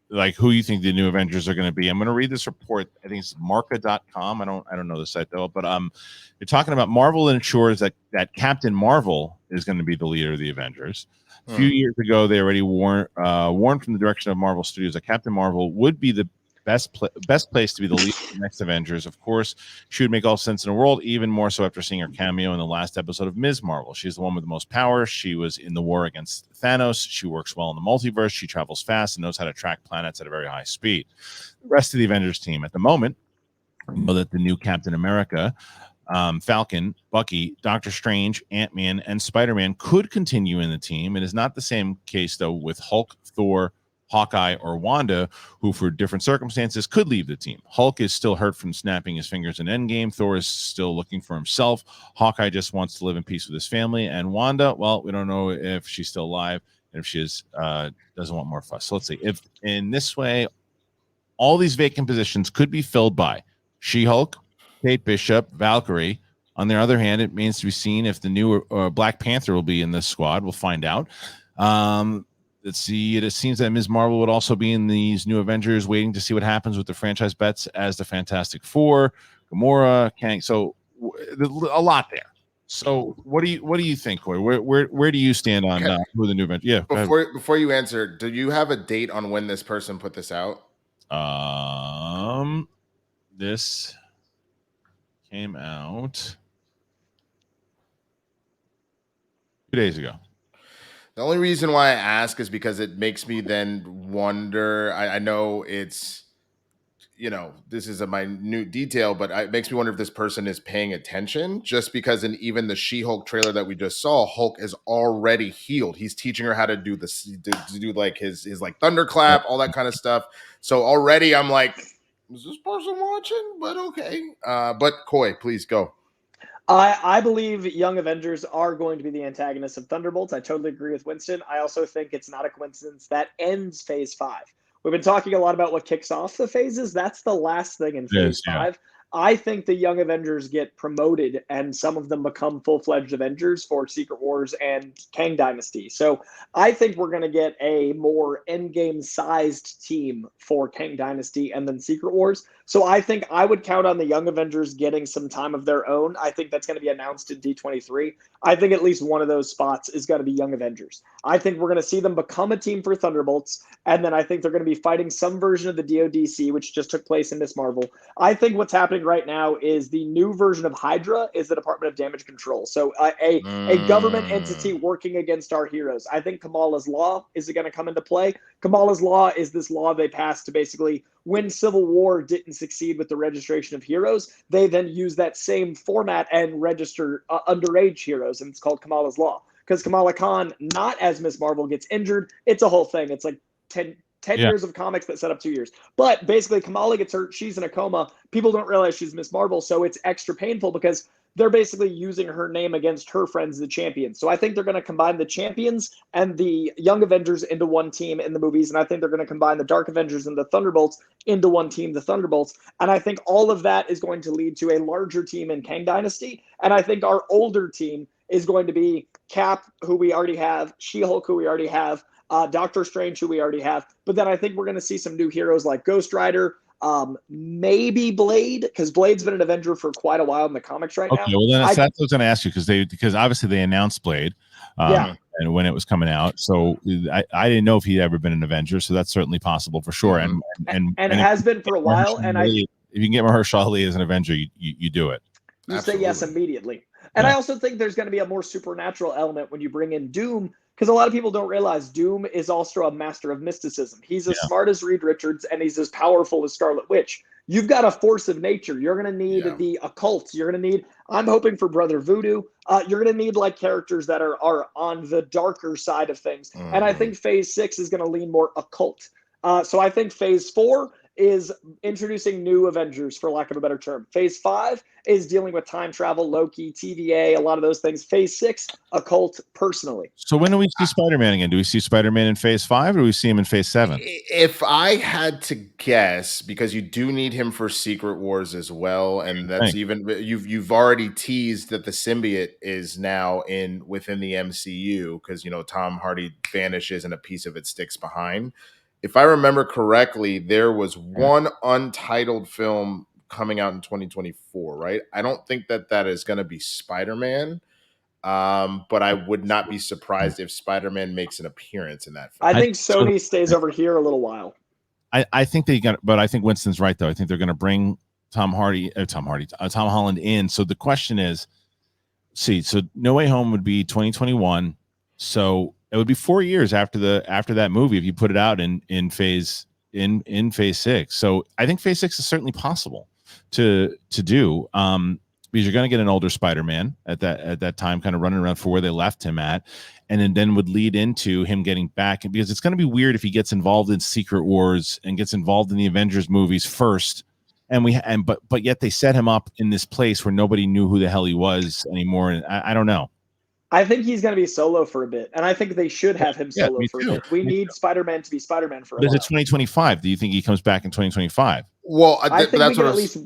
[SPEAKER 1] like who you think the new Avengers are going to be, I'm going to read this report. I think it's marca.com. I don't know the site though, but you're talking about Marvel ensures that Captain Marvel is going to be the leader of the Avengers. A few years ago, they already warned from the direction of Marvel Studios that Captain Marvel would be the best place to be the lead of the next Avengers. Of course, she would make all sense in the world, even more so after seeing her cameo in the last episode of Ms. Marvel. She's the one with the most power. She was in the war against Thanos. She works well in the multiverse. She travels fast and knows how to track planets at a very high speed. The rest of the Avengers team at the moment know that the new Captain America, Falcon, Bucky, Doctor Strange, Ant-Man, and Spider-Man could continue in the team. It is not the same case, though, with Hulk, Thor, Hawkeye, or Wanda, who for different circumstances could leave the team. Hulk is still hurt from snapping his fingers in Endgame. Thor is still looking for himself. Hawkeye just wants to live in peace with his family. And Wanda, well, we don't know if she's still alive and if she is, doesn't want more fuss. So let's see. If in this way, all these vacant positions could be filled by She-Hulk, Kate Bishop, Valkyrie. On the other hand, it remains to be seen if the new Black Panther will be in this squad. We'll find out. Let's see. It seems that Ms. Marvel would also be in these new Avengers, waiting to see what happens with the franchise bets as the Fantastic Four, Gamora, Kang. So a lot there. So what do you think, Coy? Where do you stand on who the new Avengers? Yeah.
[SPEAKER 4] Before you answer, do you have a date on when this person put this out?
[SPEAKER 1] This came out 2 days ago.
[SPEAKER 4] The only reason why I ask is because it makes me then wonder. I know it's, this is a minute detail, but it makes me wonder if this person is paying attention, just because in even the She-Hulk trailer that we just saw, Hulk is already healed. He's teaching her how to do this, to do like his like thunderclap, all that kind of stuff. So already I'm like, is this person watching? But okay. But Coy, please go.
[SPEAKER 3] I believe Young Avengers are going to be the antagonists of Thunderbolts. I totally agree with Winston. I also think it's not a coincidence that ends Phase 5. We've been talking a lot about what kicks off the phases. That's the last thing in Phase 5. I think the Young Avengers get promoted and some of them become full-fledged Avengers for Secret Wars and Kang Dynasty. So I think we're going to get a more endgame-sized team for Kang Dynasty and then Secret Wars. So I think I would count on the Young Avengers getting some time of their own. I think that's going to be announced in D23. I think at least one of those spots is going to be Young Avengers. I think we're going to see them become a team for Thunderbolts, and then I think they're going to be fighting some version of the DODC, which just took place in Miss Marvel. I think what's happening right now is the new version of Hydra is the Department of Damage Control. So a government entity working against our heroes. I think Kamala's Law is going to come into play. Kamala's Law is this law they passed to basically, when Civil War didn't succeed with the registration of heroes, they then use that same format and register underage heroes, and it's called Kamala's Law. Because Kamala Khan, not as Miss Marvel, gets injured. It's a whole thing. It's like 10 years of comics that set up 2 years. But basically, Kamala gets hurt. She's in a coma. People don't realize she's Miss Marvel, so it's extra painful because they're basically using her name against her friends, the Champions. So I think they're going to combine the Champions and the Young Avengers into one team in the movies, and I think they're going to combine the Dark Avengers and the Thunderbolts into one team, the Thunderbolts. And I think all of that is going to lead to a larger team in Kang Dynasty, and I think our older team is going to be Cap, who we already have, She-Hulk, who we already have, Doctor Strange, who we already have. But then I think we're going to see some new heroes like Ghost Rider, maybe Blade, because Blade's been an Avenger for quite a while in the comics right now.
[SPEAKER 1] Okay, well then that's what I was going to ask you, because obviously they announced Blade, and when it was coming out, so I didn't know if he'd ever been an Avenger, so that's certainly possible for sure, and
[SPEAKER 3] it has been for a while. And
[SPEAKER 1] if you can get Mahershala Ali as an Avenger, you do it.
[SPEAKER 3] You say yes immediately. And I also think there's going to be a more supernatural element when you bring in Doom, because a lot of people don't realize Doom is also a master of mysticism. He's as smart as Reed Richards, and he's as powerful as Scarlet Witch. You've got a force of nature. You're going to need the occult. You're going to need, I'm hoping for Brother Voodoo. You're going to need like characters that are on the darker side of things. And I think Phase 6 is going to lean more occult. So I think Phase 4 is introducing new Avengers, for lack of a better term. Phase 5 is dealing with time travel, Loki, TVA, a lot of those things. Phase 6, occult, personally.
[SPEAKER 1] So when do we see Spider-Man again? Do we see Spider-Man in Phase 5, or do we see him in Phase 7?
[SPEAKER 4] If I had to guess, because you do need him for Secret Wars as well, and that's you've already teased that the symbiote is now within the MCU, because Tom Hardy vanishes and a piece of it sticks behind. If I remember correctly, there was one untitled film coming out in 2024, right? I don't think that is going to be Spider-Man, but I would not be surprised if Spider-Man makes an appeost in that film.
[SPEAKER 3] I think Sony stays over here a little while.
[SPEAKER 1] I think but I think Winston's right, though. I think they're going to bring Tom Holland in. So the question is, so No Way Home would be 2021. So it would be 4 years after that movie if you put it out in phase 6. So I think Phase 6 is certainly possible to do, because you're going to get an older Spider-Man at that time, kind of running around for where they left him at, and then would lead into him getting back, because it's going to be weird if he gets involved in Secret Wars and gets involved in the Avengers movies first, but yet they set him up in this place where nobody knew who the hell he was anymore, and I don't know.
[SPEAKER 3] I think he's going to be solo for a bit, and I think they should have him solo for a bit. We need Spider-Man to be Spider-Man for a while.
[SPEAKER 1] But it's 2025. Do you think he comes back in 2025?
[SPEAKER 4] Well,
[SPEAKER 3] I think
[SPEAKER 4] that's
[SPEAKER 3] we
[SPEAKER 4] what
[SPEAKER 3] get at least.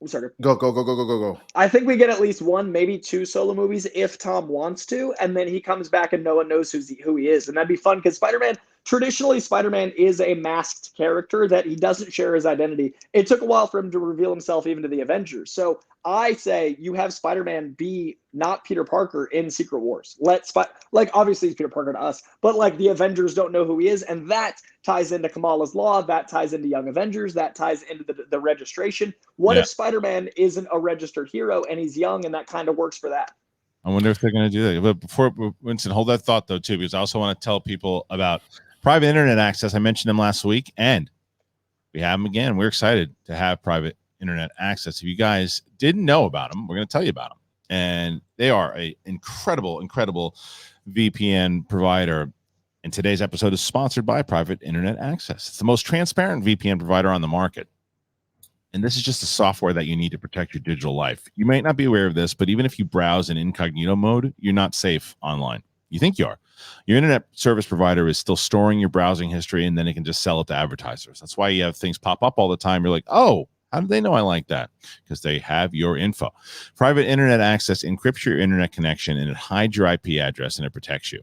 [SPEAKER 3] Sorry.
[SPEAKER 4] Go.
[SPEAKER 3] I think we get at least one, maybe two solo movies if Tom wants to, and then he comes back and no one knows who he is, and that'd be fun because Traditionally, Spider-Man is a masked character that he doesn't share his identity. It took a while for him to reveal himself even to the Avengers. So I say you have Spider-Man be not Peter Parker in Secret Wars. Obviously he's Peter Parker to us, but the Avengers don't know who he is, and that ties into Kamala's Law, that ties into Young Avengers, that ties into the registration. What if Spider-Man isn't a registered hero and he's young, and that kind of works for that?
[SPEAKER 1] I wonder if they're going to do that. But before, Winston, hold that thought though too, because I also want to tell people about private internet access. I mentioned them last week, and we have them again. We're excited to have private internet access. If you guys didn't know about them, we're going to tell you about them. And they are an incredible VPN provider. And today's episode is sponsored by Private Internet Access. It's the most transparent VPN provider on the market. And this is just the software that you need to protect your digital life. You might not be aware of this, but even if you browse in incognito mode, you're not safe online. You think you are. Your internet service provider is still storing your browsing history, and then it can just sell it to advertisers. That's why you have things pop up all the time. You're like, oh, How do they know I like that? Because they have your info. Private internet access encrypts your internet connection, and it hides your IP address, and it protects you.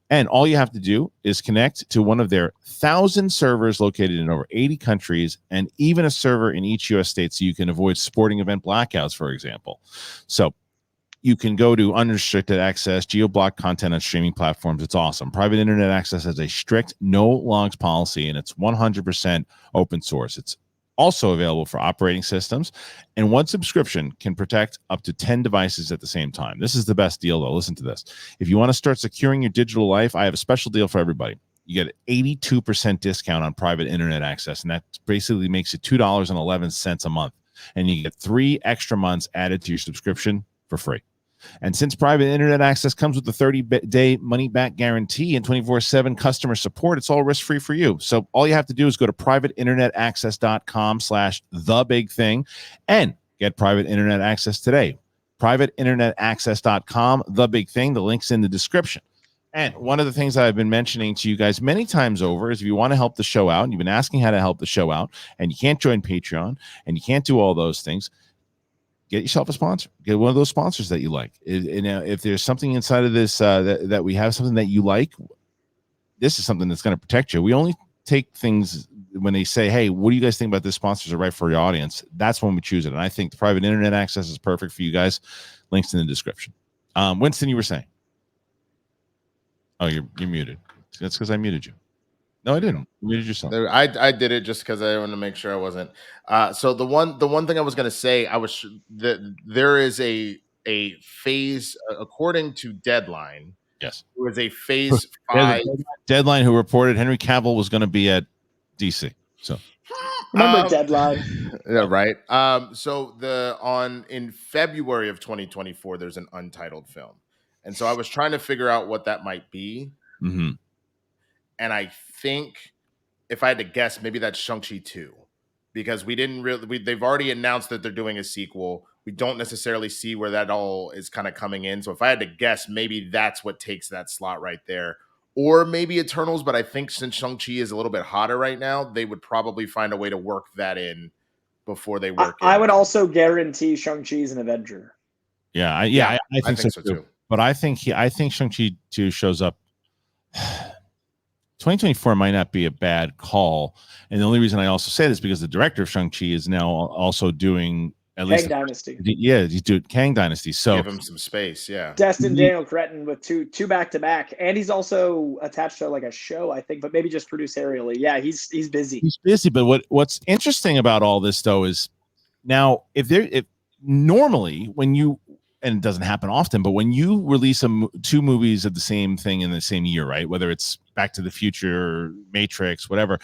[SPEAKER 1] And all you have to do is connect to one of their 1,000 servers located in over 80 countries, and even a server in each U.S. state, so you can avoid sporting event blackouts, for example. So you can go to unrestricted access, geo-block content on streaming platforms. It's awesome. Private internet access has a strict no logs policy, and it's 100% open source. It's also available for operating systems, and one subscription can protect up to 10 devices at the same time. This is the best deal, though. Listen to this. If you want to start securing your digital life, I have a special deal for everybody. You get an 82% discount on private internet access, and that basically makes it $2.11 a month. And you get 3 extra months added to your subscription for free. And since private internet access comes with a 30-day money-back guarantee and 24/7 customer support, it's all risk-free for you. So all you have to do is go to privateinternetaccess.com/thebigthing and get private internet access today. Privateinternetaccess.com, the big thing. The link's in the description. And one of the things that I've been mentioning to you guys many times over is if you want to help the show out, and you've been asking how to help the show out, and you can't join Patreon, and you can't do all those things, get yourself a sponsor. Get one of those sponsors that you like. If there's something inside of this that we have something that you like, this is something that's going to protect you. We only take things when they say, hey, what do you guys think about this sponsors are right for your audience? That's when we choose it. And I think the private internet access is perfect for you guys. Links in the description. Winston, you were saying? Oh, you're muted. That's because I muted you. No, I didn't. You muted yourself.
[SPEAKER 4] I did it just because I wanted to make sure I wasn't. So the one thing I was going to say, there is a phase according to Deadline.
[SPEAKER 1] Yes,
[SPEAKER 4] there was a phase 5.
[SPEAKER 1] Deadline who reported Henry Cavill was going to be at DC. So
[SPEAKER 3] remember Deadline?
[SPEAKER 4] Yeah, right. So in February of 2024, there's an untitled film, and so I was trying to figure out what that might be.
[SPEAKER 1] Mm-hmm.
[SPEAKER 4] And I think if I had to guess, maybe that's Shang-Chi 2, because they've already announced that they're doing a sequel. We don't necessarily see where that all is kind of coming in. So if I had to guess, maybe that's what takes that slot right there. Or maybe Eternals, but I think since Shang-Chi is a little bit hotter right now, they would probably find a way to work that in before they work it.
[SPEAKER 3] I would also guarantee Shang-Chi's an Avenger.
[SPEAKER 1] Yeah, I think so too. But I think Shang-Chi 2 shows up. 2024 might not be a bad call, and the only reason I also say this is because the director of Shang-Chi is now also doing at least
[SPEAKER 3] Kang Dynasty.
[SPEAKER 1] Yeah, he's doing Kang Dynasty. So
[SPEAKER 4] give him some space. Yeah,
[SPEAKER 3] Destin Daniel Cretton with two back-to-back, and he's also attached to like a show, I think, but maybe just producerially. Yeah, he's busy. He's
[SPEAKER 1] busy. But what's interesting about all this though is now if normally when you, and it doesn't happen often, but when you release 2 movies of the same thing in the same year, right? Whether it's Back to the Future, Matrix, whatever,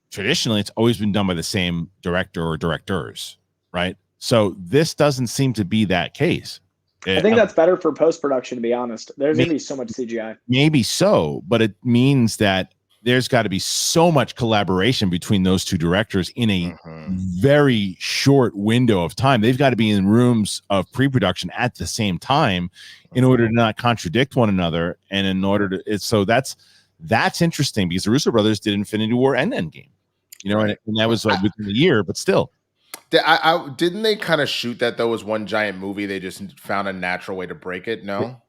[SPEAKER 1] traditionally it's always been done by the same director or directors, right? So this doesn't seem to be that case.
[SPEAKER 3] I think that's better for post-production, to be honest. There's going to be so much CGI.
[SPEAKER 1] Maybe so, but it means that there's got to be so much collaboration between those 2 directors in a very short window of time. They've got to be in rooms of pre-production at the same time in order to not contradict one another. And in order to, so that's interesting because the Russo brothers did Infinity War and Endgame, and that was like within a year, but still.
[SPEAKER 4] Didn't they kind of shoot that though as one giant movie? They just found a natural way to break it. No,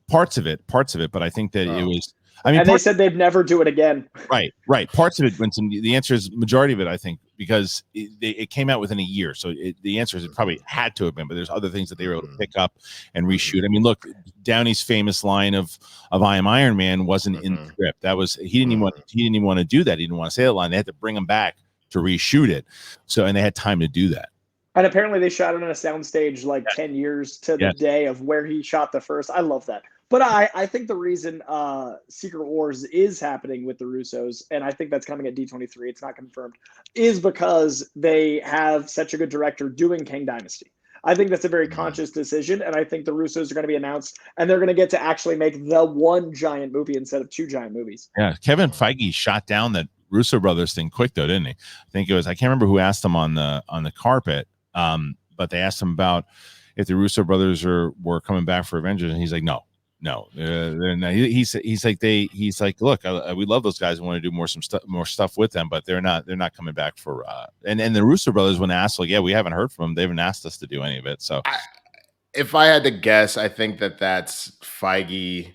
[SPEAKER 1] parts of it, but I think that it was.
[SPEAKER 3] And they said they'd never do it again.
[SPEAKER 1] Right. Parts of it, Winston. The answer is majority of it, I think, because it came out within a year. So the answer is it probably had to have been, but there's other things that they were able to pick up and reshoot. I mean, look, Downey's famous line of "I am Iron Man" wasn't in the script. That was he didn't even want to do that. He didn't want to say that line. They had to bring him back to reshoot it. So and they had time to do that.
[SPEAKER 3] And apparently they shot it on a soundstage like 10 years to the day of where he shot the first. I love that. But I think the reason Secret Wars is happening with the Russos, and I think that's coming at D23, it's not confirmed, is because they have such a good director doing Kang Dynasty. I think that's a very conscious decision, and I think the Russos are going to be announced, and they're going to get to actually make the one giant movie instead of 2 giant movies.
[SPEAKER 1] Yeah, Kevin Feige shot down that Russo brothers thing quick though, didn't he? I think it was, I can't remember who asked him on the carpet, but they asked him about if the Russo brothers were coming back for Avengers, and he's like, no. No, they're not. He's like, look, we love those guys and want to do more stuff with them, but they're not coming back for. And the Russo brothers, when asked, like, yeah, we haven't heard from them. They haven't asked us to do any of it. So,
[SPEAKER 4] if I had to guess, I think that's Feige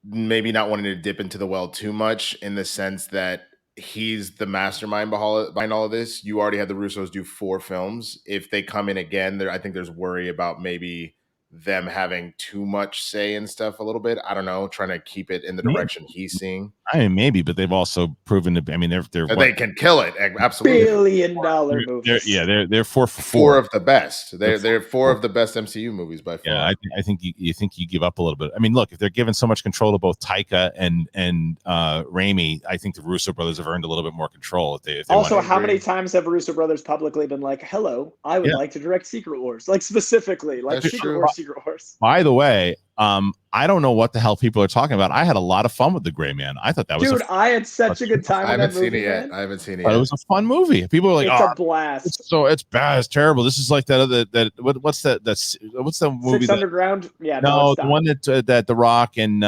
[SPEAKER 4] maybe not wanting to dip into the well too much, in the sense that he's the mastermind behind all of this. You already had the Russos do 4 films. If they come in again, I think there's worry about maybe them having too much say in stuff a little bit. I don't know, trying to keep it in the direction he's seeing.
[SPEAKER 1] I mean, maybe, but they've also proven to. I mean,
[SPEAKER 4] they can kill it. Absolutely,
[SPEAKER 3] $1 billion movies.
[SPEAKER 1] They're 4 for 4.
[SPEAKER 4] 4 of the best. They're 4 of the best MCU movies by far.
[SPEAKER 1] Yeah, I think you give up a little bit. I mean, look, if they're giving so much control to both Taika and Raimi, I think the Russo brothers have earned a little bit more control. If they
[SPEAKER 3] also, how many times have Russo brothers publicly been like, "Hello, I would like to direct Secret Wars," like specifically, like Secret Wars.
[SPEAKER 1] By the way, I don't know what the hell people are talking about. I had a lot of fun with The Gray Man. I thought that was
[SPEAKER 3] I had such a good time.
[SPEAKER 4] I haven't seen it yet. But
[SPEAKER 1] it was a fun movie. People were like,
[SPEAKER 3] "It's a blast."
[SPEAKER 1] It's bad. It's terrible. This is like what's the movie?
[SPEAKER 3] 6 Underground. Yeah.
[SPEAKER 1] No, the one that The Rock and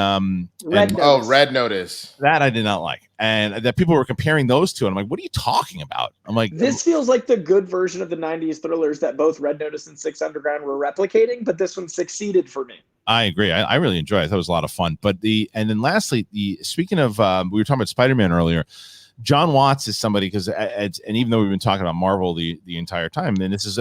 [SPEAKER 4] Red Notice.
[SPEAKER 1] That I did not like, and that people were comparing those two. And I'm like, what are you talking about? I'm like,
[SPEAKER 3] this feels like the good version of the '90s thrillers that both Red Notice and 6 Underground were replicating, but this one succeeded for me.
[SPEAKER 1] I agree. I really enjoyed it. I thought it was a lot of fun. But then lastly, speaking of, we were talking about Spider-Man earlier. John Watts is somebody, because and even though we've been talking about Marvel the entire time, then this is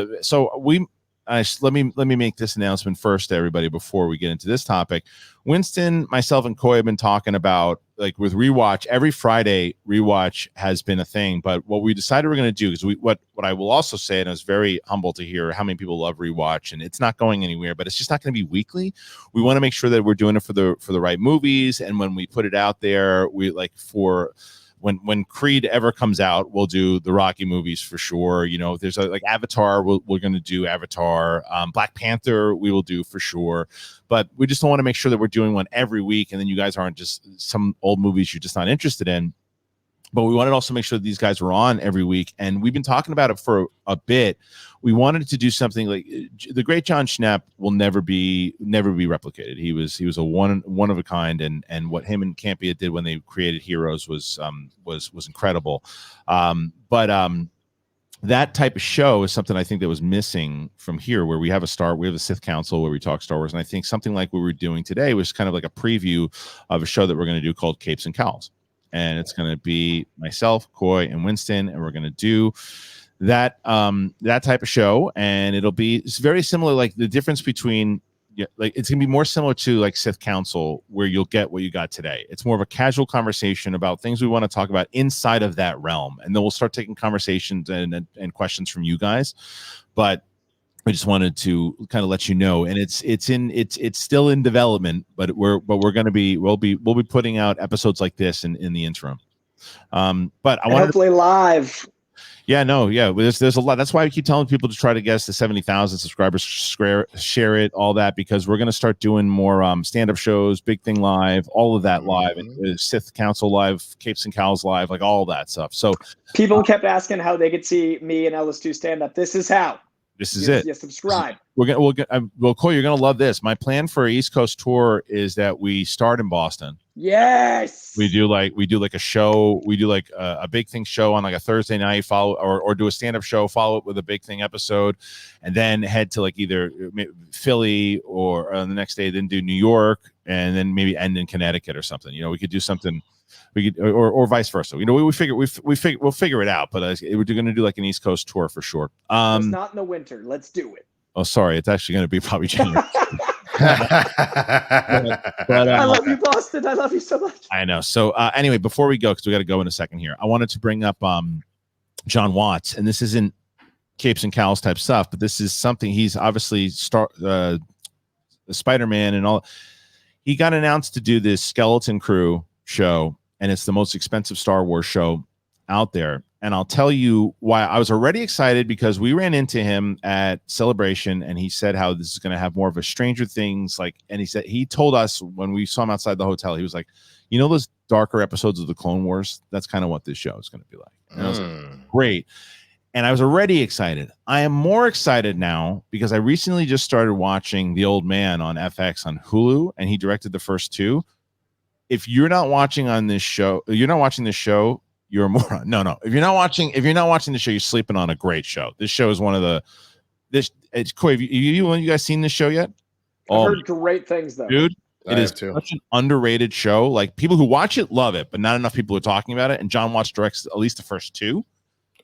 [SPEAKER 1] let me make this announcement first to everybody before we get into this topic. Winston, myself, and Coy have been talking about, like, with Rewatch. Every Friday, Rewatch has been a thing, but what we decided we're going to do is what I will also say, and I was very humble to hear how many people love Rewatch, and it's not going anywhere, but it's just not going to be weekly. We want to make sure that we're doing it for the right movies, and when we put it out there, we like for. When Creed ever comes out, we'll do the Rocky movies for sure. You know, there's like Avatar, we're going to do Avatar. Black Panther, we will do for sure. But we just don't want to make sure that we're doing one every week, and then you guys aren't just some old movies you're just not interested in. But we wanted to also make sure that these guys were on every week, and we've been talking about it for a bit. We wanted to do something like the great John Schnepp will never be replicated. He was a one of a kind, and what him and Campia did when they created Heroes was incredible. That type of show is something I think that was missing from here, where we have a Sith Council where we talk Star Wars, and I think something like what we're doing today was kind of like a preview of a show that we're going to do called Capes and Cowls. And it's going to be myself, Coy, and Winston, and we're going to do that type of show. And it's very similar. Like the difference between, like, it's going to be more similar to like Sith Council, where you'll get what you got today. It's more of a casual conversation about things we want to talk about inside of that realm, and then we'll start taking conversations and questions from you guys. But I just wanted to kind of let you know, and it's still in development, but we'll be putting out episodes like this in the interim. But I want
[SPEAKER 3] hopefully live.
[SPEAKER 1] Yeah, no, yeah. There's a lot. That's why I keep telling people to try to get us to 70,000 subscribers, share it, all that, because we're going to start doing more stand-up shows, Big Thing Live, all of that live, and Sith Council Live, Capes and Cowls Live, like all that stuff. So
[SPEAKER 3] people kept asking how they could see me and Ellis do stand-up. This is how.
[SPEAKER 1] This is it.
[SPEAKER 3] Yeah, subscribe.
[SPEAKER 1] Well, Coy, you're gonna love this. My plan for an East Coast tour is that we start in Boston.
[SPEAKER 3] Yes.
[SPEAKER 1] We do like a show. We do like a Big Thing show on like a Thursday night, or do a stand-up show, follow it with a Big Thing episode, and then head to like either Philly or the next day, then do New York, and then maybe end in Connecticut or something. You know, we could do something. We could, or vice versa. You know, we'll figure it out. But we're going to do like an East Coast tour for sure.
[SPEAKER 3] It's not in the winter. Let's do it.
[SPEAKER 1] Oh, sorry. It's actually going to be probably January. but
[SPEAKER 3] I love you, Boston. I love you so much.
[SPEAKER 1] I know. So anyway, before we go, because we got to go in a second here, I wanted to bring up John Watts, and this isn't Capes and Cowls type stuff, but this is something he's obviously Spider-Man and all. He got announced to do this Skeleton Crew show, and it's the most expensive Star Wars show out there. And I'll tell you why. I was already excited because we ran into him at Celebration, and he said how this is going to have more of a Stranger Things, and he told us when we saw him outside the hotel, he was like, you know, those darker episodes of the Clone Wars, that's kind of what this show is going to be like. And I was like, great. And I was already excited. I am more excited now because I recently just started watching The Old Man on FX on Hulu, and he directed the first 2. If you're not watching on this show, you're a moron. No. If you're not watching the show, you're sleeping on a great show. This show is one of the it's Coy. Have you guys seen this show yet?
[SPEAKER 3] I've heard great things though.
[SPEAKER 1] Dude, it is such an underrated show. Like, people who watch it love it, but not enough people are talking about it. And John Watts directs at least the first 2.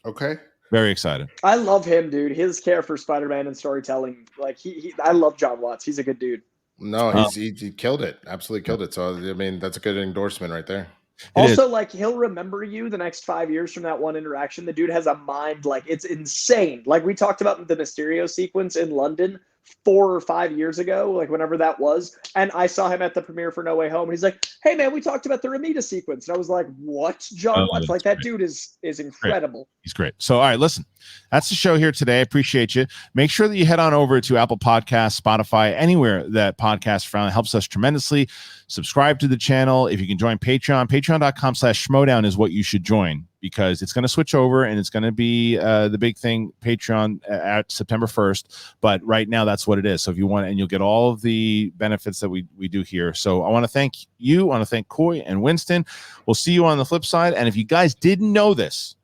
[SPEAKER 4] Okay.
[SPEAKER 1] Very excited.
[SPEAKER 3] I love him, dude. His care for Spider-Man and storytelling. Like I love John Watts. He's a good dude.
[SPEAKER 4] No, he killed it. Absolutely killed it. So I mean, that's a good endorsement right there.
[SPEAKER 3] Also, like, he'll remember you the next 5 years from that one interaction. The dude has a mind, like, it's insane. Like, we talked about the Mysterio sequence in London 4 or 5 years ago, like, whenever that was. And I saw him at the premiere for No Way Home. And he's like, hey, man, we talked about the Ramita sequence. And I was like, what? John Watts? Like, that dude is incredible.
[SPEAKER 1] He's great. So, all right, listen, that's the show here today. I appreciate you. Make sure that you head on over to Apple Podcasts, Spotify, anywhere that podcasts are found. It helps us tremendously. Subscribe to the channel. If you can join Patreon, patreon.com/schmodown is what you should join, because it's going to switch over and it's going to be the big thing, Patreon, at September 1st. But right now, that's what it is. So if you want, and you'll get all of the benefits that we do here. So I want to thank you. I want to thank Coy and Winston. We'll see you on the flip side. And if you guys didn't know this,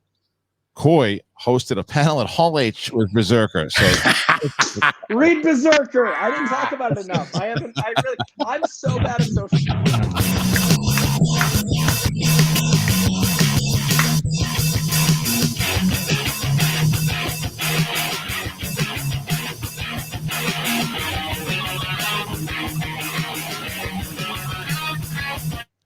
[SPEAKER 1] Coy hosted a panel at Hall H with Berserker. So
[SPEAKER 3] read Berserker. I didn't talk about it enough. I'm so bad at social media.